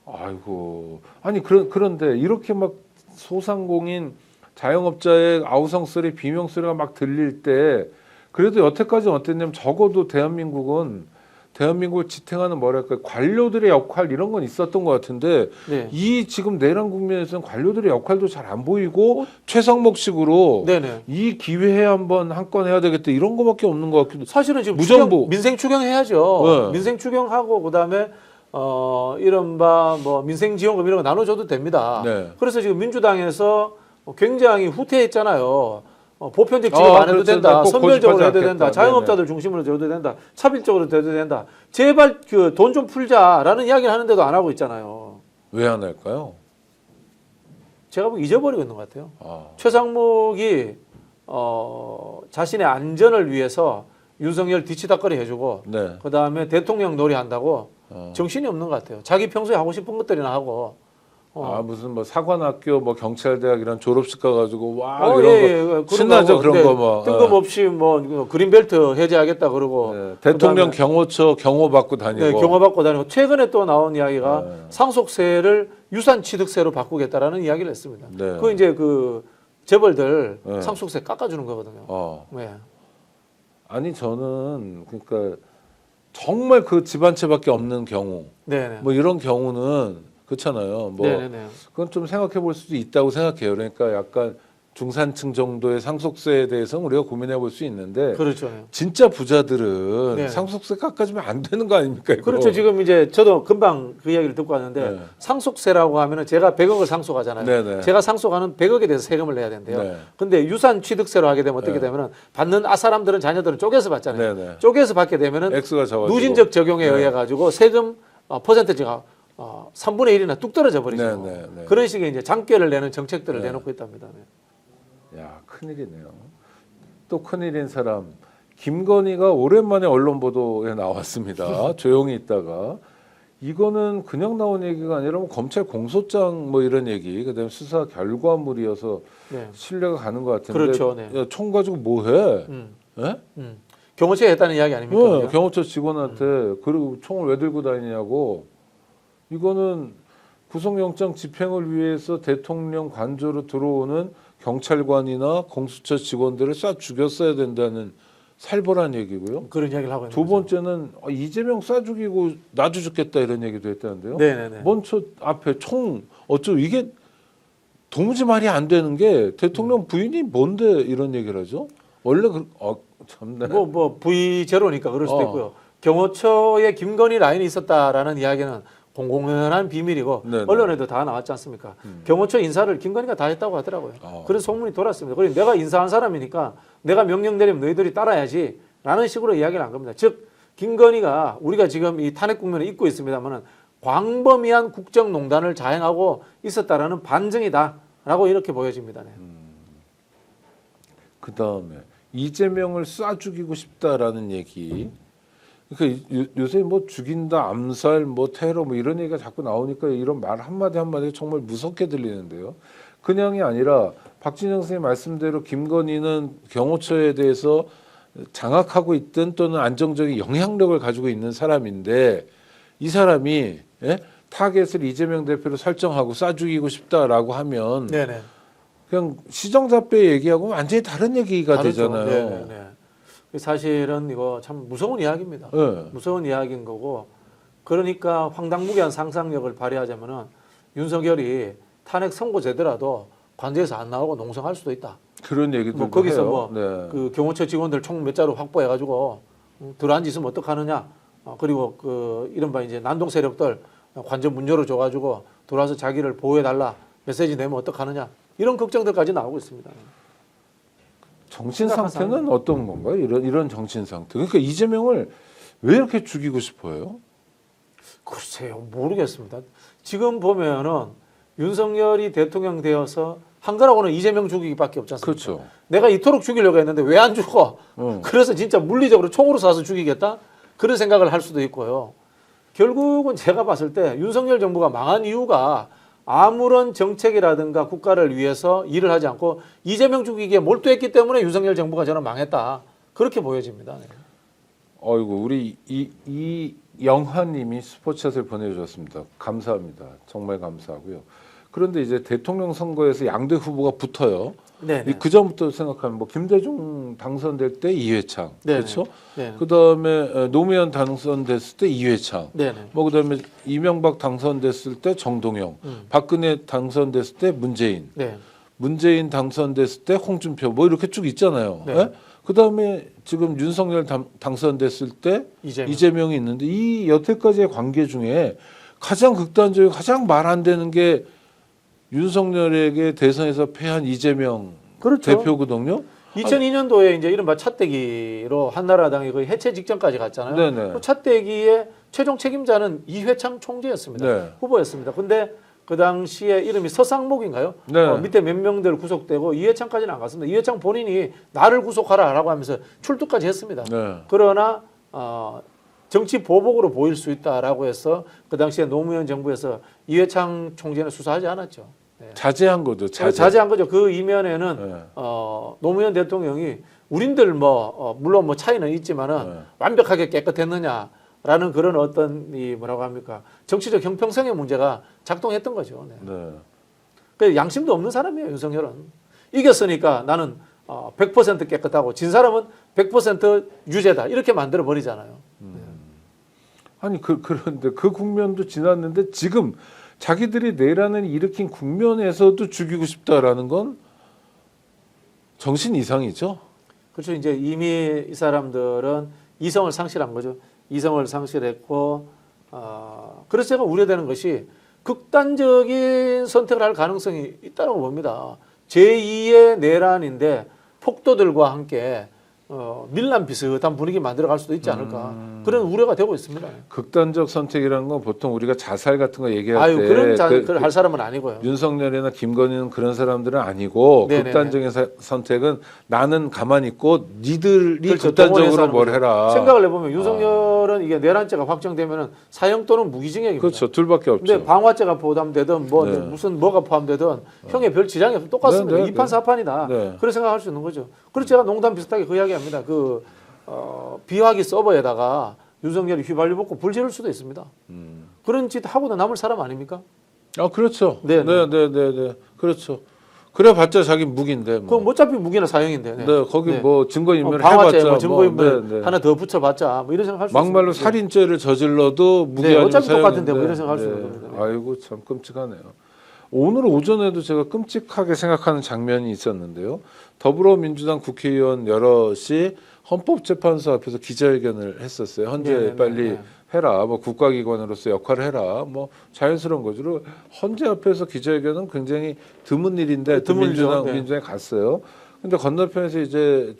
아이고 아니 그런데 이렇게 막 소상공인 자영업자의 아우성 소리 비명 소리가 막 들릴 때 그래도 여태까지 어땠냐면 적어도 대한민국을 지탱하는 뭐랄까 관료들의 역할 이런 건 있었던 것 같은데 네. 이 지금 내란 국면에서는 관료들의 역할도 잘 안 보이고 최상목식으로 네네. 이 기회에 한번 한 건 해야 되겠다 이런 거밖에 없는 것 같기도. 사실은 지금 무정부. 민생 추경해야죠. 네. 민생 추경하고 그다음에 이른바 뭐 민생 지원금 이런 거 나눠줘도 됩니다. 네. 그래서 지금 민주당에서 굉장히 후퇴했잖아요. 보편적 지급 안 해도 그렇죠. 된다. 꼭 선별적으로 고집하지 해도 된다. 않겠다. 자영업자들 중심으로 줘도 된다. 차별적으로 돼도 된다. 제발 그 돈 좀 풀자라는 이야기를 하는데도 안 하고 있잖아요. 왜 안 할까요? 제가 보기 잊어버리고 있는 것 같아요. 아, 최상목이 자신의 안전을 위해서 윤석열 뒤치다거리 해주고 네. 그다음에 대통령 놀이한다고 어. 정신이 없는 것 같아요. 자기 평소에 하고 싶은 것들이나 하고. 무슨 뭐 사관학교 뭐 경찰대학 이런 졸업식 가가지고 와 이런 그런 거 신나죠 거 하고, 그런 네, 거 뭐. 뜬금없이 뭐 그린벨트 해제하겠다 그러고 네. 대통령 그다음에 경호처 경호 받고 다니고. 네, 경호받고 다니고 최근에 또 나온 이야기가 네. 상속세를 유산취득세로 바꾸겠다라는 이야기를 했습니다. 네. 그 이제 그 재벌들 네. 상속세 깎아주는 거거든요. 네. 아니 저는 그러니까 정말 그 집안채밖에 없는 경우 네네. 뭐 이런 경우는 그렇잖아요. 뭐 네네네. 그건 좀 생각해 볼 수도 있다고 생각해요. 그러니까 약간 중산층 정도의 상속세에 대해서는 우리가 고민해 볼 수 있는데 그렇죠. 진짜 부자들은 네. 상속세 깎아주면 안 되는 거 아닙니까? 이거? 그렇죠. 지금 이제 저도 금방 그 이야기를 듣고 왔는데 네. 상속세라고 하면은 제가 100억을 상속하잖아요. 네네. 제가 상속하는 100억에 대해서 세금을 내야 된대요. 네. 근데 유산 취득세로 하게 되면 어떻게 네. 되면은 받는 사람들은 자녀들은 쪼개서 받잖아요. 네네. 쪼개서 받게 되면은 액수가 적어지고. 누진적 적용에 네. 의해 가지고 세금 퍼센트지가 3분의 1이나 뚝 떨어져 버리죠. 네네. 그런 식의 이제 장깨를 내는 정책들을 네. 내놓고 있답니다. 네. 야 큰일이네요. 또 큰일인 사람 김건희가 오랜만에 언론 보도에 나왔습니다. 조용히 있다가 이거는 그냥 나온 얘기가 아니라 뭐 검찰 공소장 뭐 이런 얘기 그다음에 수사 결과물이어서 네. 신뢰가 가는 것 같은데 그렇죠. 네. 야, 총 가지고 뭐해? 음. 예? 경호처에 했다는 이야기 아닙니까? 네, 그죠? 경호처 직원한테 그리고 총을 왜 들고 다니냐고 이거는 구속영장 집행을 위해서 대통령 관저로 들어오는 경찰관이나 공수처 직원들을 쏴 죽였어야 된다는 살벌한 얘기고요. 그런 이야기를 하고 있는 두 거죠. 번째는 이재명 쏴 죽이고 나도 죽겠다 이런 얘기도 했다는데요. 네네네. 먼저 앞에 총 어쩌고 이게 도무지 말이 안 되는 게 대통령 부인이 뭔데 이런 얘기를 하죠? 원래 참네. 뭐 V0니까 그럴 수도 어. 있고요. 경호처에 김건희 라인이 있었다라는 이야기는 공공연한 비밀이고 네네. 언론에도 다 나왔지 않습니까? 경호처 인사를 김건희가 다 했다고 하더라고요. 그런 소문이 돌았습니다. 그리고 내가 인사한 사람이니까 내가 명령 내리면 너희들이 따라야지 라는 식으로 이야기를 한 겁니다. 즉 김건희가 우리가 지금 이 탄핵 국면에 있고 있습니다만은 광범위한 국정농단을 자행하고 있었다라는 반증이다라고 이렇게 보여집니다. 네. 그 다음에 이재명을 쏴 죽이고 싶다라는 얘기. 그러니까 요새 뭐 죽인다, 암살, 뭐 테러, 뭐 이런 얘기가 자꾸 나오니까 이런 말 한마디 한마디가 정말 무섭게 들리는데요. 그냥이 아니라 박진영 선생님 말씀대로 김건희는 경호처에 대해서 장악하고 있든 또는 안정적인 영향력을 가지고 있는 사람인데 이 사람이 타겟을 이재명 대표로 설정하고 쏴 죽이고 싶다라고 하면 네네. 그냥 시정잡배 얘기하고 완전히 다른 얘기가 다르죠. 되잖아요. 네네네. 사실은 이거 참 무서운 이야기입니다. 네. 무서운 이야기인 거고 그러니까 황당무계한 상상력을 발휘하자면은 윤석열이 탄핵 선고제더라도 관저에서 안 나오고 농성할 수도 있다. 그런 얘기도 뭐 거기서 해요. 뭐 네. 그 경호처 직원들 총 몇 자루 확보해가지고 들어앉아 있으면 어떡하느냐. 그리고 그 이른바 이제 난동 세력들 관저 문 열어줘가지고 들어와서 자기를 보호해달라 메시지 내면 어떡하느냐. 이런 걱정들까지 나오고 있습니다. 정신 심각한 상태는 어떤 건가요? 이런 정신 상태. 그러니까 이재명을 왜 이렇게 죽이고 싶어요? 글쎄요, 모르겠습니다. 지금 보면은 윤석열이 대통령 되어서 한 거라고는 이재명 죽이기밖에 없지 않습니까? 그렇죠. 내가 이토록 죽이려고 했는데 왜 안 죽어? 그래서 진짜 물리적으로 총으로 쏴서 죽이겠다? 그런 생각을 할 수도 있고요. 결국은 제가 봤을 때 윤석열 정부가 망한 이유가 아무런 정책이라든가 국가를 위해서 일을 하지 않고 이재명 죽이기에 몰두했기 때문에 윤석열 정부가 저는 망했다. 그렇게 보여집니다. 네. 어이구 우리 이영환님이 슈퍼챗을 보내주셨습니다. 감사합니다. 정말 감사하고요. 그런데 이제 대통령 선거에서 양대 후보가 붙어요. 네네. 그 전부터 생각하면 뭐 김대중 당선될 때 이회창, 네네. 그렇죠? 네네. 그 다음에 노무현 당선됐을 때 이회창, 네네. 뭐 그다음에 이명박 당선됐을 때 정동영, 박근혜 당선됐을 때 문재인, 네. 문재인 당선됐을 때 홍준표, 뭐 이렇게 쭉 있잖아요. 네. 예? 그 다음에 지금 윤석열 당선됐을 때 이재명이 있는데 이 여태까지의 관계 중에 가장 극단적이고 가장 말 안 되는 게 윤석열에게 대선에서 패한 이재명 그렇죠. 대표거든요. 2002년도에 이제 이른바 찻대기로 한나라당이 거의 해체 직전까지 갔잖아요. 네네. 그 찻대기의 최종 책임자는 이회창 총재였습니다. 네. 후보였습니다. 근데 그 당시에 이름이 서상목인가요? 네. 밑에 몇 명들 구속되고 이회창까지는 안 갔습니다. 이회창 본인이 나를 구속하라라고 하면서 출두까지 했습니다. 네. 그러나 정치 보복으로 보일 수 있다라고 해서 그 당시에 노무현 정부에서 이회창 총재는 수사하지 않았죠. 네. 자제한 거죠. 자제한 거죠. 그 이면에는 네. 노무현 대통령이 우린들 물론 뭐 차이는 있지만은 네. 완벽하게 깨끗했느냐라는 그런 어떤 이 뭐라고 합니까 정치적 형평성의 문제가 작동했던 거죠. 네. 네. 그 양심도 없는 사람이에요. 윤석열은 이겼으니까 나는 100% 깨끗하고 진 사람은 100% 유죄다 이렇게 만들어 버리잖아요. 아니 그런데 그 국면도 지났는데 지금 자기들이 내란을 일으킨 국면에서도 죽이고 싶다라는 건 정신 이상이죠. 그렇죠. 이제 이미 이 사람들은 이성을 상실한 거죠. 이성을 상실했고, 그래서 제가 우려되는 것이 극단적인 선택을 할 가능성이 있다고 봅니다. 제2의 내란인데 폭도들과 함께 밀란 비슷한 분위기 만들어갈 수도 있지 않을까 그런 우려가 되고 있습니다. 극단적 선택이라는 건 보통 우리가 자살 같은 거 얘기할 아유 때 그런 할 사람은 아니고요. 윤석열이나 김건희는 그런 사람들은 아니고 네네네. 극단적인 선택은 나는 가만히 있고 니들이 그렇죠. 극단적으로 동원해서 뭘 하는 해라. 생각을 해보면 윤석열은 이게 내란죄가 확정되면은 사형 또는 무기징역입니다. 그렇죠. 둘밖에 없죠. 근데 방화죄가 포함되든 뭐 네. 무슨 뭐가 포함되든 형에 별 지장이 없어 똑같습니다. 네, 네, 이판 네. 사판이다. 네. 그런 생각할 수 있는 거죠. 그래서 제가 농담 비슷하게 그 이야기합니다. 비화기 서버에다가 윤석열이 휘발유 붓고 불 지를 수도 있습니다. 그런 짓 하고도 남을 사람 아닙니까? 아 그렇죠. 네, 네. 그렇죠. 그래봤자 자기 무기인데. 뭐. 그럼 어차피 무기나 사형인데. 네, 거기 네. 뭐 증거인멸 방화죄, 해봤자 뭐 증거인멸 네, 네. 하나 더 붙여봤자 뭐 이런 생각 할 수 있습니다. 막말로 살인죄를 저질러도 무기 네, 아니면 어차피 똑같은데 사형인데. 뭐 이런 생각 할 수 있는 겁니다. 네. 아이고 참 끔찍하네요. 오늘 오전에도 제가 끔찍하게 생각하는 장면이 있었는데요. 더불어민주당 국회의원 여럿이 헌법재판소 앞에서 기자회견을 했었어요. 헌재 네, 네, 빨리 네. 해라. 뭐 국가기관으로서 역할을 해라. 뭐 자연스러운 거죠. 헌재 앞에서 기자회견은 굉장히 드문 일인데 드물죠. 네. 민주당에 갔어요. 근데 건너편에서 이제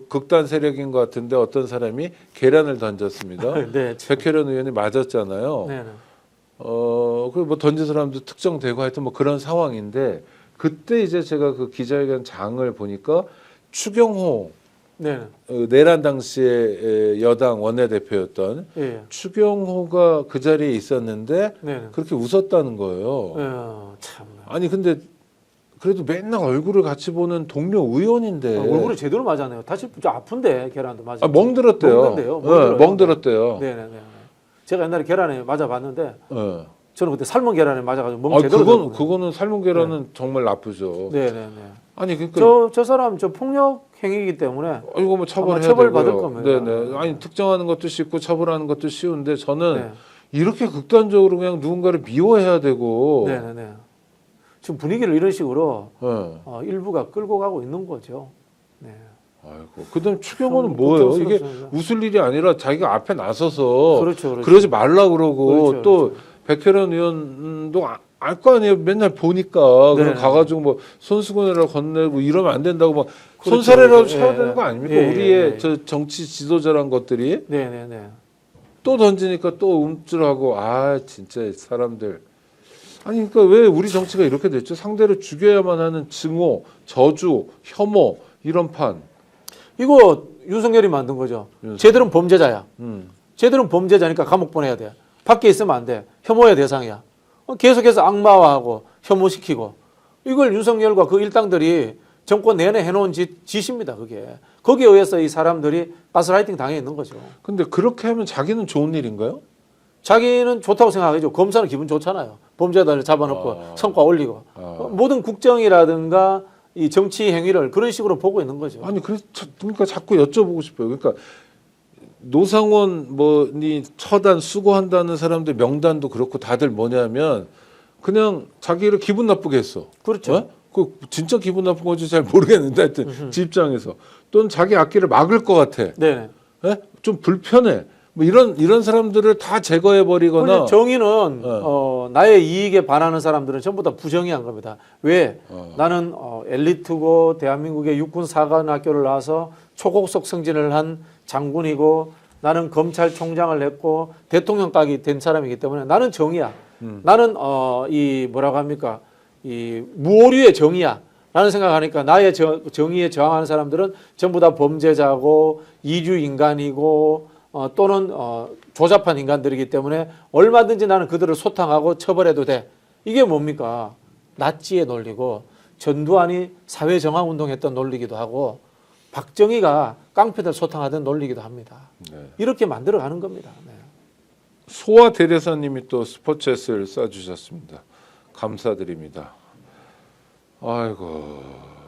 극단 세력인 것 같은데 어떤 사람이 계란을 던졌습니다. 네. 백혜련 의원이 맞았잖아요. 네. 그뭐 던진 사람도 특정되고 하여튼 뭐 그런 상황인데 그때 이제 제가 그 기자회견 장을 보니까 추경호 네. 내란 당시에 여당 원내대표였던 예. 추경호가 그 자리에 있었는데 네. 그렇게 웃었다는 거예요. 참. 아니 근데 그래도 맨날 얼굴을 같이 보는 동료 의원인데 얼굴에 제대로 맞았네요. 다시 좀 아픈데 계란도 맞아. 멍들었대요. 멍든데요. 멍들었대요. 네. 제가 옛날에 계란에 맞아봤는데 네. 저는 그때 삶은 계란에 맞아가지고 멍 제대로 들었거든요. 그거는 삶은 계란은 정말 나쁘죠. 네네네. 아니 그러니까 저 사람 저 폭력 행위이기 때문에 이거 뭐 처벌해야 처벌받을 되고요. 겁니다. 네네. 아니 특정하는 것도 쉽고 처벌하는 것도 쉬운데 저는 네. 이렇게 극단적으로 그냥 누군가를 미워해야 되고. 네네네. 지금 분위기를 이런 식으로 네. 일부가 끌고 가고 있는 거죠. 네. 아이고. 그다음 추경호는 좀 뭐예요? 이게 걱정스럽습니다. 웃을 일이 아니라 자기가 앞에 나서서 그렇죠. 그러지 말라 그러고 그렇죠, 또 백혜련 의원도 알 거 아니에요. 맨날 보니까 그럼 네. 가가지고 뭐 손수건이라고 건네고 이러면 안 된다고 막 그렇죠. 손사래라도 예, 쳐야 예, 되는 거 아닙니까? 예, 우리의 예. 저 정치 지도자란 것들이 네네네. 또 던지니까 또 움찔하고 아 진짜 사람들 아니 그러니까 왜 우리 정치가 이렇게 됐죠? 상대를 죽여야만 하는 증오, 저주, 혐오 이런 판. 이거 윤석열이 만든 거죠. 윤석열. 쟤들은 범죄자야. 음. 쟤들은 범죄자니까 감옥 보내야 돼. 밖에 있으면 안 돼. 혐오의 대상이야. 계속해서 악마화하고 혐오시키고 이걸 윤석열과 그 일당들이 정권 내내 해놓은 짓입니다. 그게. 거기에 의해서 이 사람들이 가스라이팅 당해 있는 거죠. 근데 그렇게 하면 자기는 좋은 일인가요? 자기는 좋다고 생각하죠. 검사는 기분 좋잖아요. 범죄자를 잡아놓고 성과 올리고 모든 국정이라든가 이 정치 행위를 그런 식으로 보고 있는 거죠. 아니 그러니까 자꾸 여쭤보고 싶어요. 그러니까 노상원 뭐니 처단 수고한다는 사람들 명단도 그렇고 다들 뭐냐면 그냥 자기를 기분 나쁘게 했어. 그렇죠. 어? 그 진짜 기분 나쁜 건지 잘 모르겠는데 하여튼 지 입장에서 또는 자기 앞길을 막을 것 같아. 네네. 예? 좀 불편해. 뭐 이런 사람들을 다 제거해 버리거나 정의는 나의 이익에 반하는 사람들은 전부 다 부정의한 겁니다. 왜? 나는 엘리트고 대한민국의 육군 사관학교를 나와서 초고속 승진을 한 장군이고 나는 검찰총장을 했고 대통령까지 된 사람이기 때문에 나는 정의야. 나는 이 뭐라고 합니까? 이 무오류의 정의야. 라는 생각하니까 나의 정의에 저항하는 사람들은 전부 다 범죄자고 이류 인간이고 또는 조잡한 인간들이기 때문에 얼마든지 나는 그들을 소탕하고 처벌해도 돼. 이게 뭡니까? 나치의 논리고 전두환이 사회정화운동했던 논리기도 하고 박정희가 깡패들 소탕하던 논리기도 합니다. 네. 이렇게 만들어가는 겁니다. 네. 소아 대대사님이 또 슈퍼챗을 쏴주셨습니다. 감사드립니다. 아이고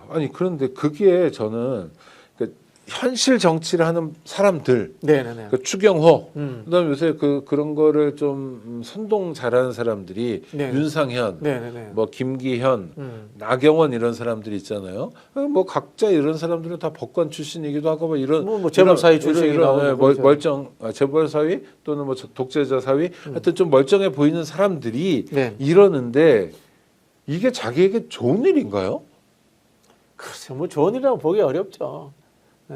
아니 그런데 그게 저는 그 현실 정치를 하는 사람들, 네네네. 그 추경호, 그다음에 요새 그런 거를 좀 선동 잘하는 사람들이 네. 윤상현, 네네네. 뭐 김기현, 나경원 이런 사람들이 있잖아요. 뭐 각자 이런 사람들은 다 법관 출신이기도 하고 뭐 이런 뭐 재벌사위 출신이기도 하고 예, 그렇죠. 멀쩡 재벌사위 또는 뭐 독재자 사위, 하여튼 좀 멀쩡해 보이는 사람들이 네. 이러는데 이게 자기에게 좋은 일인가요? 글쎄, 뭐 좋은 일이라고 보기 어렵죠.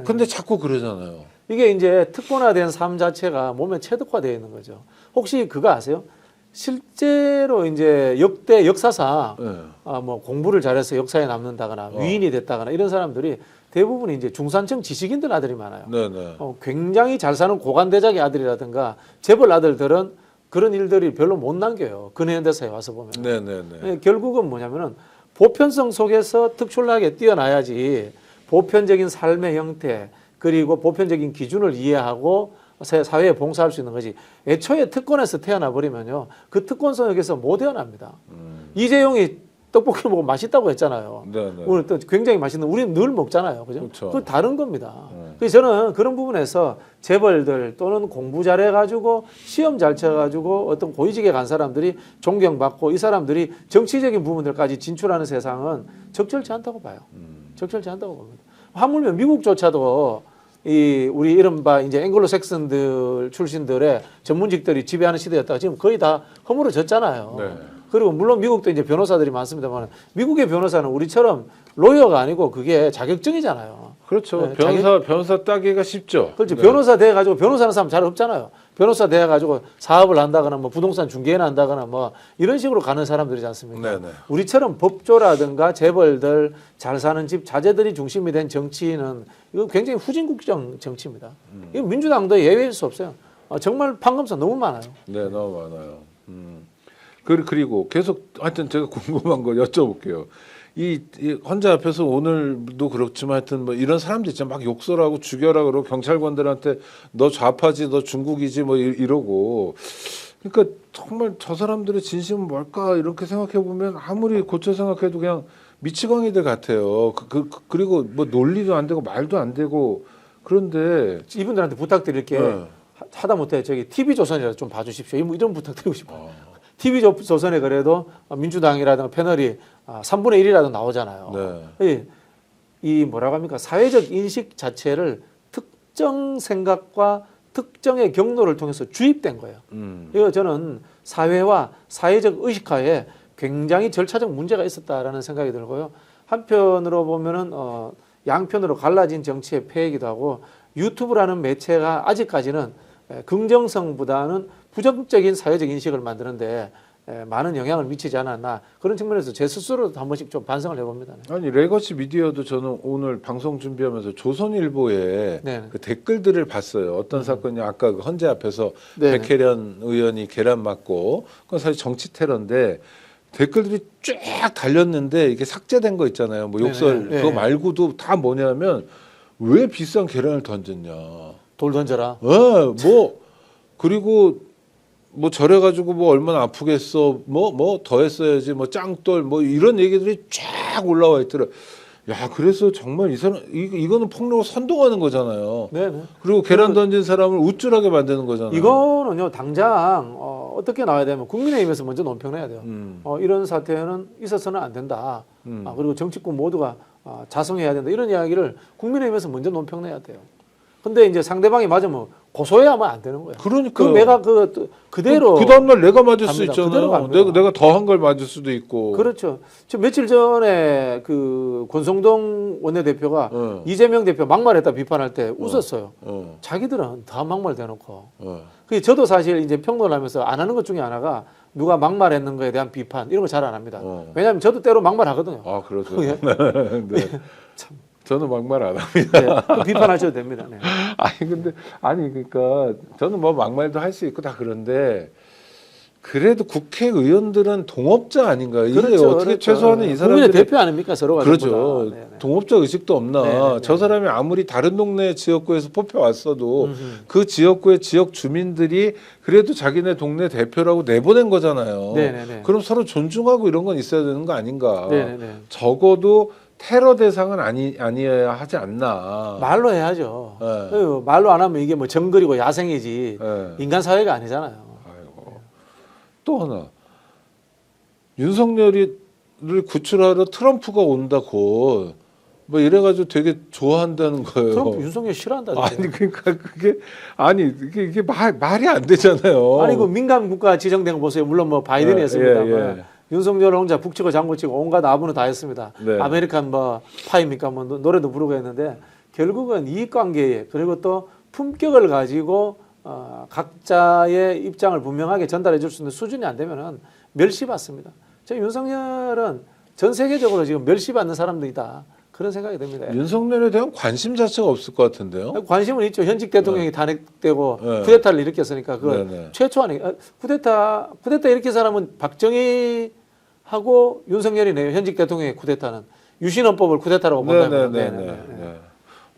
근데 자꾸 그러잖아요. 이게 이제 특권화된 삶 자체가 몸에 체득화되어 있는 거죠. 혹시 그거 아세요? 실제로 이제 역대 역사상 네. 뭐 공부를 잘해서 역사에 남는다거나 위인이 됐다거나 이런 사람들이 대부분 이제 중산층 지식인들 아들이 많아요. 네네. 굉장히 잘 사는 고관대작의 아들이라든가 재벌 아들들은 그런 일들이 별로 못 남겨요. 근현대사에 와서 보면. 네네네. 결국은 뭐냐면은 보편성 속에서 특출나게 뛰어나야지 보편적인 삶의 형태 그리고 보편적인 기준을 이해하고 사회에 봉사할 수 있는 거지. 애초에 특권에서 태어나 버리면요. 그 특권 속에서 못 태어납니다. 이재용이 떡볶이 먹고 맛있다고 했잖아요. 네네. 오늘 또 굉장히 맛있는 우리는 늘 먹잖아요. 그죠? 그렇죠. 그 다른 겁니다. 그래서 저는 그런 부분에서 재벌들 또는 공부 잘해 가지고 시험 잘 쳐 가지고 어떤 고위직에 간 사람들이 존경받고 이 사람들이 정치적인 부분들까지 진출하는 세상은 적절치 않다고 봐요. 적절치 않다고 봅니다. 하물며 미국조차도 이 우리 이른바 이제 앵글로 섹슨들 출신들의 전문직들이 지배하는 시대였다가 지금 거의 다 허물어졌잖아요. 네. 그리고 물론 미국도 이제 변호사들이 많습니다만 미국의 변호사는 우리처럼 로이어가 아니고 그게 자격증이잖아요. 그렇죠. 네, 변호사 따기가 쉽죠. 그렇죠. 네. 변호사 돼 가지고 변호사는 사람 잘 없잖아요. 변호사 돼 가지고 사업을 한다거나 뭐 부동산 중개를 한다거나 뭐 이런 식으로 가는 사람들이지 않습니까? 네네. 우리처럼 법조라든가 재벌들 잘 사는 집 자제들이 중심이 된 정치는 이거 굉장히 후진국적 정치입니다. 이거 민주당도 예외일 수 없어요. 정말 판검사 너무 많아요. 네, 너무 많아요. 그리고 계속 하여튼 제가 궁금한 거 여쭤볼게요. 이 헌재 앞에서 오늘도 그렇지만 하여튼 뭐 이런 사람들 있잖아. 막 욕설하고 죽여라 그러고 경찰관들한테 너 좌파지 너 중국이지 뭐 이러고 그러니까 정말 저 사람들의 진심은 뭘까 이렇게 생각해 보면 아무리 고쳐 생각해도 그냥 미치광이들 같아요. 그리고 뭐 논리도 안 되고 말도 안 되고 그런데 이분들한테 부탁드릴 게 네. 하다못해 저기 TV조선이라도 좀 봐주십시오. 이런 부탁드리고 싶어요. TV조선에 그래도 민주당이라든가 패널이 3분의 1이라도 나오잖아요. 네. 이 뭐라고 합니까? 사회적 인식 자체를 특정 생각과 특정의 경로를 통해서 주입된 거예요. 이거 저는 사회와 사회적 의식화에 굉장히 절차적 문제가 있었다라는 생각이 들고요. 한편으로 보면은 양편으로 갈라진 정치의 폐해이기도 하고 유튜브라는 매체가 아직까지는 긍정성보다는 부정적인 사회적 인식을 만드는데 많은 영향을 미치지 않았나 그런 측면에서 제 스스로도 한 번씩 좀 반성을 해봅니다. 아니 레거시 미디어도 저는 오늘 방송 준비하면서 조선일보에 네. 그 댓글들을 봤어요. 어떤 사건이 아까 그 헌재 앞에서 네. 백혜련 의원이 계란 맞고 그건 사실 정치 테러인데 댓글들이 쫙 달렸는데 이게 삭제된 거 있잖아요. 뭐 욕설 네네. 그거 말고도 다 뭐냐면 왜 비싼 계란을 던졌냐. 돌 던져라. 뭐 그리고 뭐 저래가지고 뭐 얼마나 아프겠어 뭐 더 했어야지 뭐 짱돌 뭐 이런 얘기들이 쫙 올라와 있더라. 야 그래서 정말 이 사람 이거는 폭력을 선동하는 거잖아요. 네네. 그리고 계란 던진 사람을 우쭐하게 만드는 거잖아요. 이거는요 당장 어떻게 나와야 되면 국민의힘에서 먼저 논평해야 돼요. 이런 사태는 있어서는 안 된다. 그리고 정치권 모두가 자성해야 된다. 이런 이야기를 국민의힘에서 먼저 논평내야 돼요. 근데 이제 상대방이 맞으면 고소해야만 안 되는 거예요. 그러니까 내가 그대로 그 다음날 내가 맞을 수 갑니다. 그대로 있잖아요. 갑니다. 내가 더한 걸 맞을 수도 있고. 그렇죠. 지금 며칠 전에 그 권성동 원내대표가 이재명 대표 막말했다 비판할 때 웃었어요. 자기들은 다 막말 대놓고. 그 저도 사실 이제 평론을 하면서 안 하는 것 중에 하나가 누가 막말했는 거에 대한 비판 이런 거 잘 안 합니다. 왜냐하면 저도 때로 막말하거든요. 아 그렇죠. 예. 네. 참. 저는 막말 안 합니다. 네, 비판하셔도 됩니다. 네. 그러니까 저는 뭐 막말도 할 수 있고 다 그런데 그래도 국회의원들은 동업자 아닌가? 이게 그렇죠, 어떻게 그렇죠. 최소한은 이 국민의 사람들이 대표 아닙니까 서로가 그렇죠. 전부 다. 네, 네. 동업자 의식도 없나? 네. 저 사람이 아무리 다른 동네 지역구에서 뽑혀왔어도 그 지역구의 지역 주민들이 그래도 자기네 동네 대표라고 내보낸 거잖아요. 네. 그럼 서로 존중하고 이런 건 있어야 되는 거 아닌가? 네. 적어도 테러 대상은 아니어야 하지 않나. 말로 해야죠. 네. 말로 안 하면 이게 뭐 정글이고 야생이지 네. 인간 사회가 아니잖아요. 아이고. 또 하나 윤석열이를 구출하러 트럼프가 온다고 뭐 이래가지고 되게 좋아한다는 거예요. 트럼프 윤석열 싫어한다. 아니 그러니까 이게 말이 안 되잖아요. 아니 그 민간 국가 지정된 거 보세요. 물론 뭐 바이든이 했습니다만 예. 윤석열 혼자 북치고 장구치고 온갖 아부는 다 했습니다. 네. 아메리칸 뭐 파입니까 뭐 노래도 부르고 했는데 결국은 이익관계에 그리고 또 품격을 가지고 각자의 입장을 분명하게 전달해 줄 수 있는 수준이 안 되면은 멸시받습니다. 저 윤석열은 전 세계적으로 지금 멸시받는 사람들이다. 그런 생각이 듭니다. 윤석열에 대한 관심 자체가 없을 것 같은데요. 관심은 있죠. 현직 대통령이 탄핵되고 네. 쿠데타를 일으켰으니까 그걸 네. 최초 아니 쿠데타 일으킨 사람은 박정희하고 윤석열이네요. 현직 대통령의 쿠데타는 유신헌법을 쿠데타라고 본다면. 네.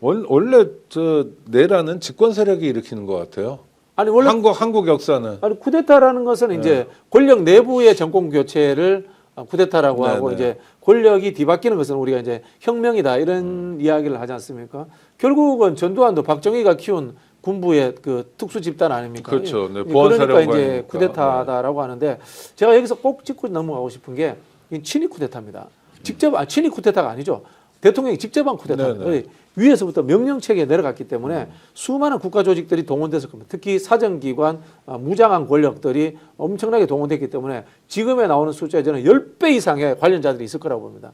원래 저 내라는 집권 세력이 일으키는 것 같아요. 아니 원래 한국 역사는 쿠데타라는 것은 이제 권력 내부의 정권 교체를 쿠데타라고 하고 이제 권력이 뒤바뀌는 것은 우리가 이제 혁명이다 이런 이야기를 하지 않습니까? 결국은 전두환도 박정희가 키운 군부의 그 특수 집단 아닙니까? 그렇죠. 네, 그러니까 이제 보안사령관이니까. 쿠데타다라고 하는데 제가 여기서 꼭 짚고 넘어가고 싶은 게 이 친위 쿠데타입니다. 직접 친위 쿠데타가 아니죠. 대통령이 직접 한 쿠데타입니다. 위에서부터 명령 체계에 내려갔기 때문에 수많은 국가 조직들이 동원됐을 겁니다. 특히 사정기관, 무장한 권력들이 엄청나게 동원됐기 때문에 지금에 나오는 숫자에 저는 10배 이상의 관련자들이 있을 거라고 봅니다.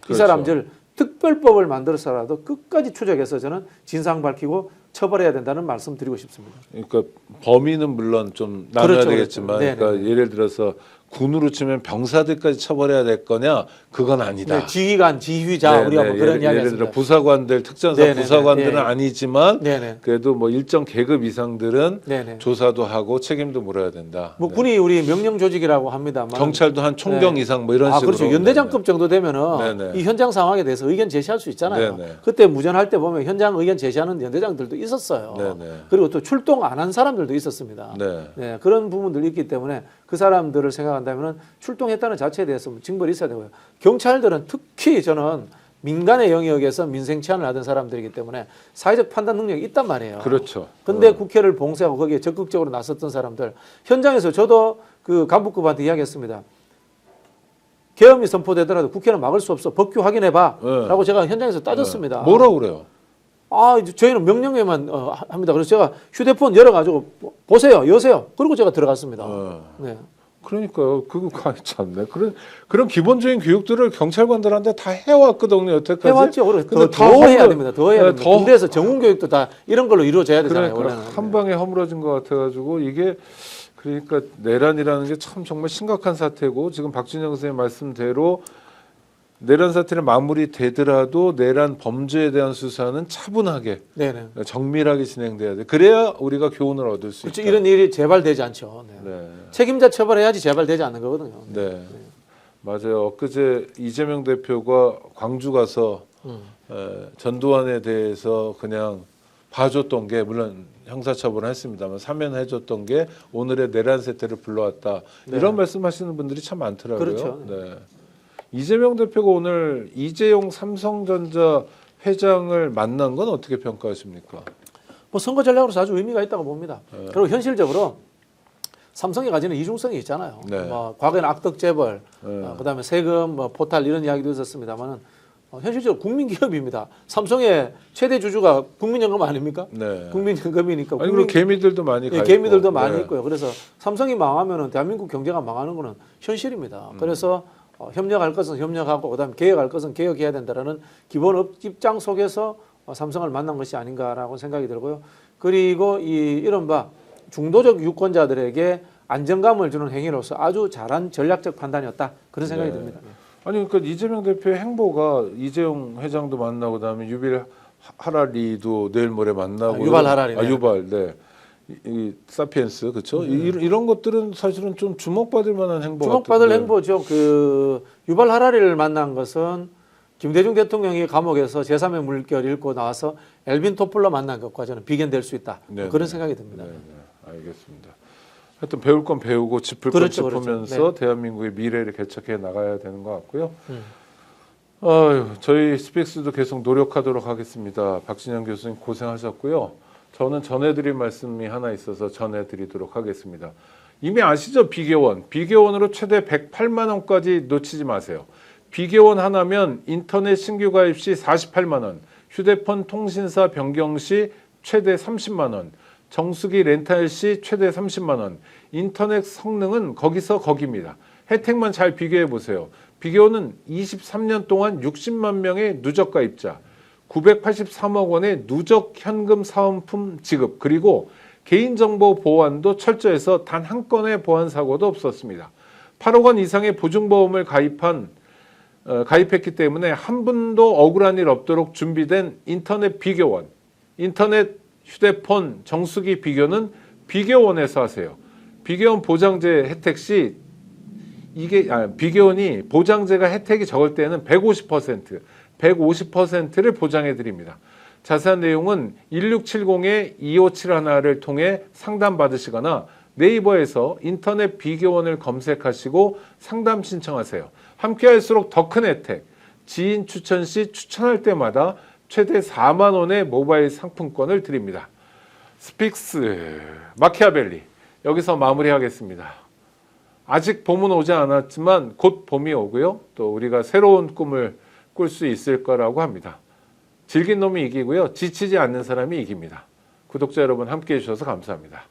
그렇죠. 이 사람들 특별법을 만들어서라도 끝까지 추적해서 저는 진상 밝히고 처벌해야 된다는 말씀 드리고 싶습니다. 그러니까 범인은 물론 좀 나눠야 그렇죠, 되겠지만 그렇죠. 그러니까 예를 들어서 군으로 치면 병사들까지 처벌해야 될 거냐? 그건 아니다. 네, 지휘관, 지휘자 우리가 뭐 그런 이야기 예를 들어 했습니다. 부사관들, 특전사 네네네. 부사관들은 네. 아니지만 네네. 그래도 뭐 일정 계급 이상들은 네네. 조사도 하고 책임도 물어야 된다. 뭐 군이 우리 명령 조직이라고 합니다만 경찰도 한 총경 네. 이상 뭐 이런 식으로. 그렇죠. 연대장급 정도 되면은 네네. 이 현장 상황에 대해서 의견 제시할 수 있잖아요. 네네. 그때 무전할 때 보면 현장 의견 제시하는 연대장들도 있었어요. 네네. 그리고 또 출동 안 한 사람들도 있었습니다. 네. 그런 부분들이 있기 때문에 그 사람들을 생각한다면 출동했다는 자체에 대해서 징벌이 있어야 되고요. 경찰들은 특히 저는 민간의 영역에서 민생 치안을 하던 사람들이기 때문에 사회적 판단 능력이 있단 말이에요. 그렇죠. 근데 국회를 봉쇄하고 거기에 적극적으로 나섰던 사람들 현장에서 저도 그 간부급한테 이야기했습니다. 계엄이 선포되더라도 국회는 막을 수 없어. 법규 확인해봐. 네. 라고 제가 현장에서 따졌습니다. 뭐라고 그래요? 이제 저희는 명령에만 합니다. 그래서 제가 휴대폰 열어가지고 보세요. 여세요. 그리고 제가 들어갔습니다. 네. 그러니까요. 그거 참네. 그런 기본적인 교육들을 경찰관들한테 다 해왔거든요. 여태까지. 해왔죠. 근데 더 해야 됩니다. 더 해야 됩니다. 더 군대에서 전문 교육도 다 이런 걸로 이루어져야 되잖아요. 그러니까 원래는. 한 방에 허물어진 것 같아가지고 이게 그러니까 내란이라는 게 참 정말 심각한 사태고 지금 박준영 선생님 말씀대로 내란 사태는 마무리되더라도 내란 범죄에 대한 수사는 차분하게 네네. 정밀하게 진행돼야 돼. 그래야 우리가 교훈을 얻을 수 그렇죠. 있다. 이런 일이 재발되지 않죠. 네. 네. 책임자 처벌해야지 재발되지 않는 거거든요. 네. 맞아요. 엊그제 이재명 대표가 광주 가서 전두환에 대해서 그냥 봐줬던 게 물론 형사처벌을 했습니다만 사면해줬던 게 오늘의 내란 세태를 불러왔다. 네. 이런 말씀하시는 분들이 참 많더라고요. 그렇죠. 네. 이재명 대표가 오늘 이재용 삼성전자 회장을 만난 건 어떻게 평가하십니까? 뭐 선거 전략으로서 아주 의미가 있다고 봅니다. 그리고 현실적으로 삼성이 가지는 이중성이 있잖아요. 네. 뭐 과거에는 악덕 재벌, 네. 그다음에 세금, 뭐 포탈 이런 이야기도 있었습니다만은 현실적으로 국민 기업입니다. 삼성의 최대 주주가 국민연금 아닙니까? 네. 국민연금이니까. 아니 그리고 개미들도 많이 가 예, 있고. 개미들도 많이 네. 있고요. 그래서 삼성이 망하면은 대한민국 경제가 망하는 거는 현실입니다. 그래서 협력할 것은 협력하고 그다음에 개혁할 것은 개혁해야 된다라는 기본 입장 속에서 삼성을 만난 것이 아닌가라고 생각이 들고요. 그리고 이 이른바 중도적 유권자들에게 안정감을 주는 행위로서 아주 잘한 전략적 판단이었다. 그런 생각이 네. 듭니다. 아니 그러니까 이재명 대표의 행보가 이재용 회장도 만나고 그다음에 유빌 하라리도 내일 모레 만나고 유발 하라리. 유발 네. 이 사피엔스 그렇죠. 이런 것들은 사실은 좀 주목받을 만한 행보 주목받을 같은데. 행보죠. 그 유발 하라리를 만난 것은 김대중 대통령이 감옥에서 제3의 물결 읽고 나와서 엘빈 토플러 만난 것과 저는 비견될 수 있다. 네, 그런 네. 생각이 듭니다. 네, 네. 알겠습니다. 하여튼 배울 건 배우고 짚을 그렇죠, 건 그렇죠. 짚으면서 대한민국의 미래를 개척해 나가야 되는 것 같고요. 아유, 저희 스픽스도 계속 노력하도록 하겠습니다. 박진영 교수님 고생하셨고요. 저는 전해드릴 말씀이 하나 있어서 전해드리도록 하겠습니다. 이미 아시죠? 비개원. 비개원으로 최대 108만 원까지 놓치지 마세요. 비개원 하나면 인터넷 신규 가입 시 48만 원, 휴대폰 통신사 변경 시 최대 30만 원, 정수기 렌탈 시 최대 30만 원. 인터넷 성능은 거기서 거기입니다. 혜택만 잘 비교해 보세요. 비개원은 23년 동안 60만 명의 누적 가입자, 983억 원의 누적 현금 사은품 지급, 그리고 개인정보 보안도 철저해서 단 한 건의 보안 사고도 없었습니다. 8억 원 이상의 보증보험을 가입했기 때문에 한 분도 억울한 일 없도록 준비된 인터넷 비교원, 인터넷 휴대폰 정수기 비교는 비교원에서 하세요. 비교원 보장제 혜택 시 비교원이 보장제가 혜택이 적을 때는 150%, 150%를 보장해 드립니다. 자세한 내용은 1670-2571를 통해 상담 받으시거나 네이버에서 인터넷 비교원을 검색하시고 상담 신청하세요. 함께 할수록 더 큰 혜택, 지인 추천 시 추천할 때마다 최대 4만 원의 모바일 상품권을 드립니다. 스픽스 마키아벨리 여기서 마무리하겠습니다. 아직 봄은 오지 않았지만 곧 봄이 오고요. 또 우리가 새로운 꿈을 꿀 수 있을 거라고 합니다. 즐긴 놈이 이기고요. 지치지 않는 사람이 이깁니다. 구독자 여러분 함께해 주셔서 감사합니다.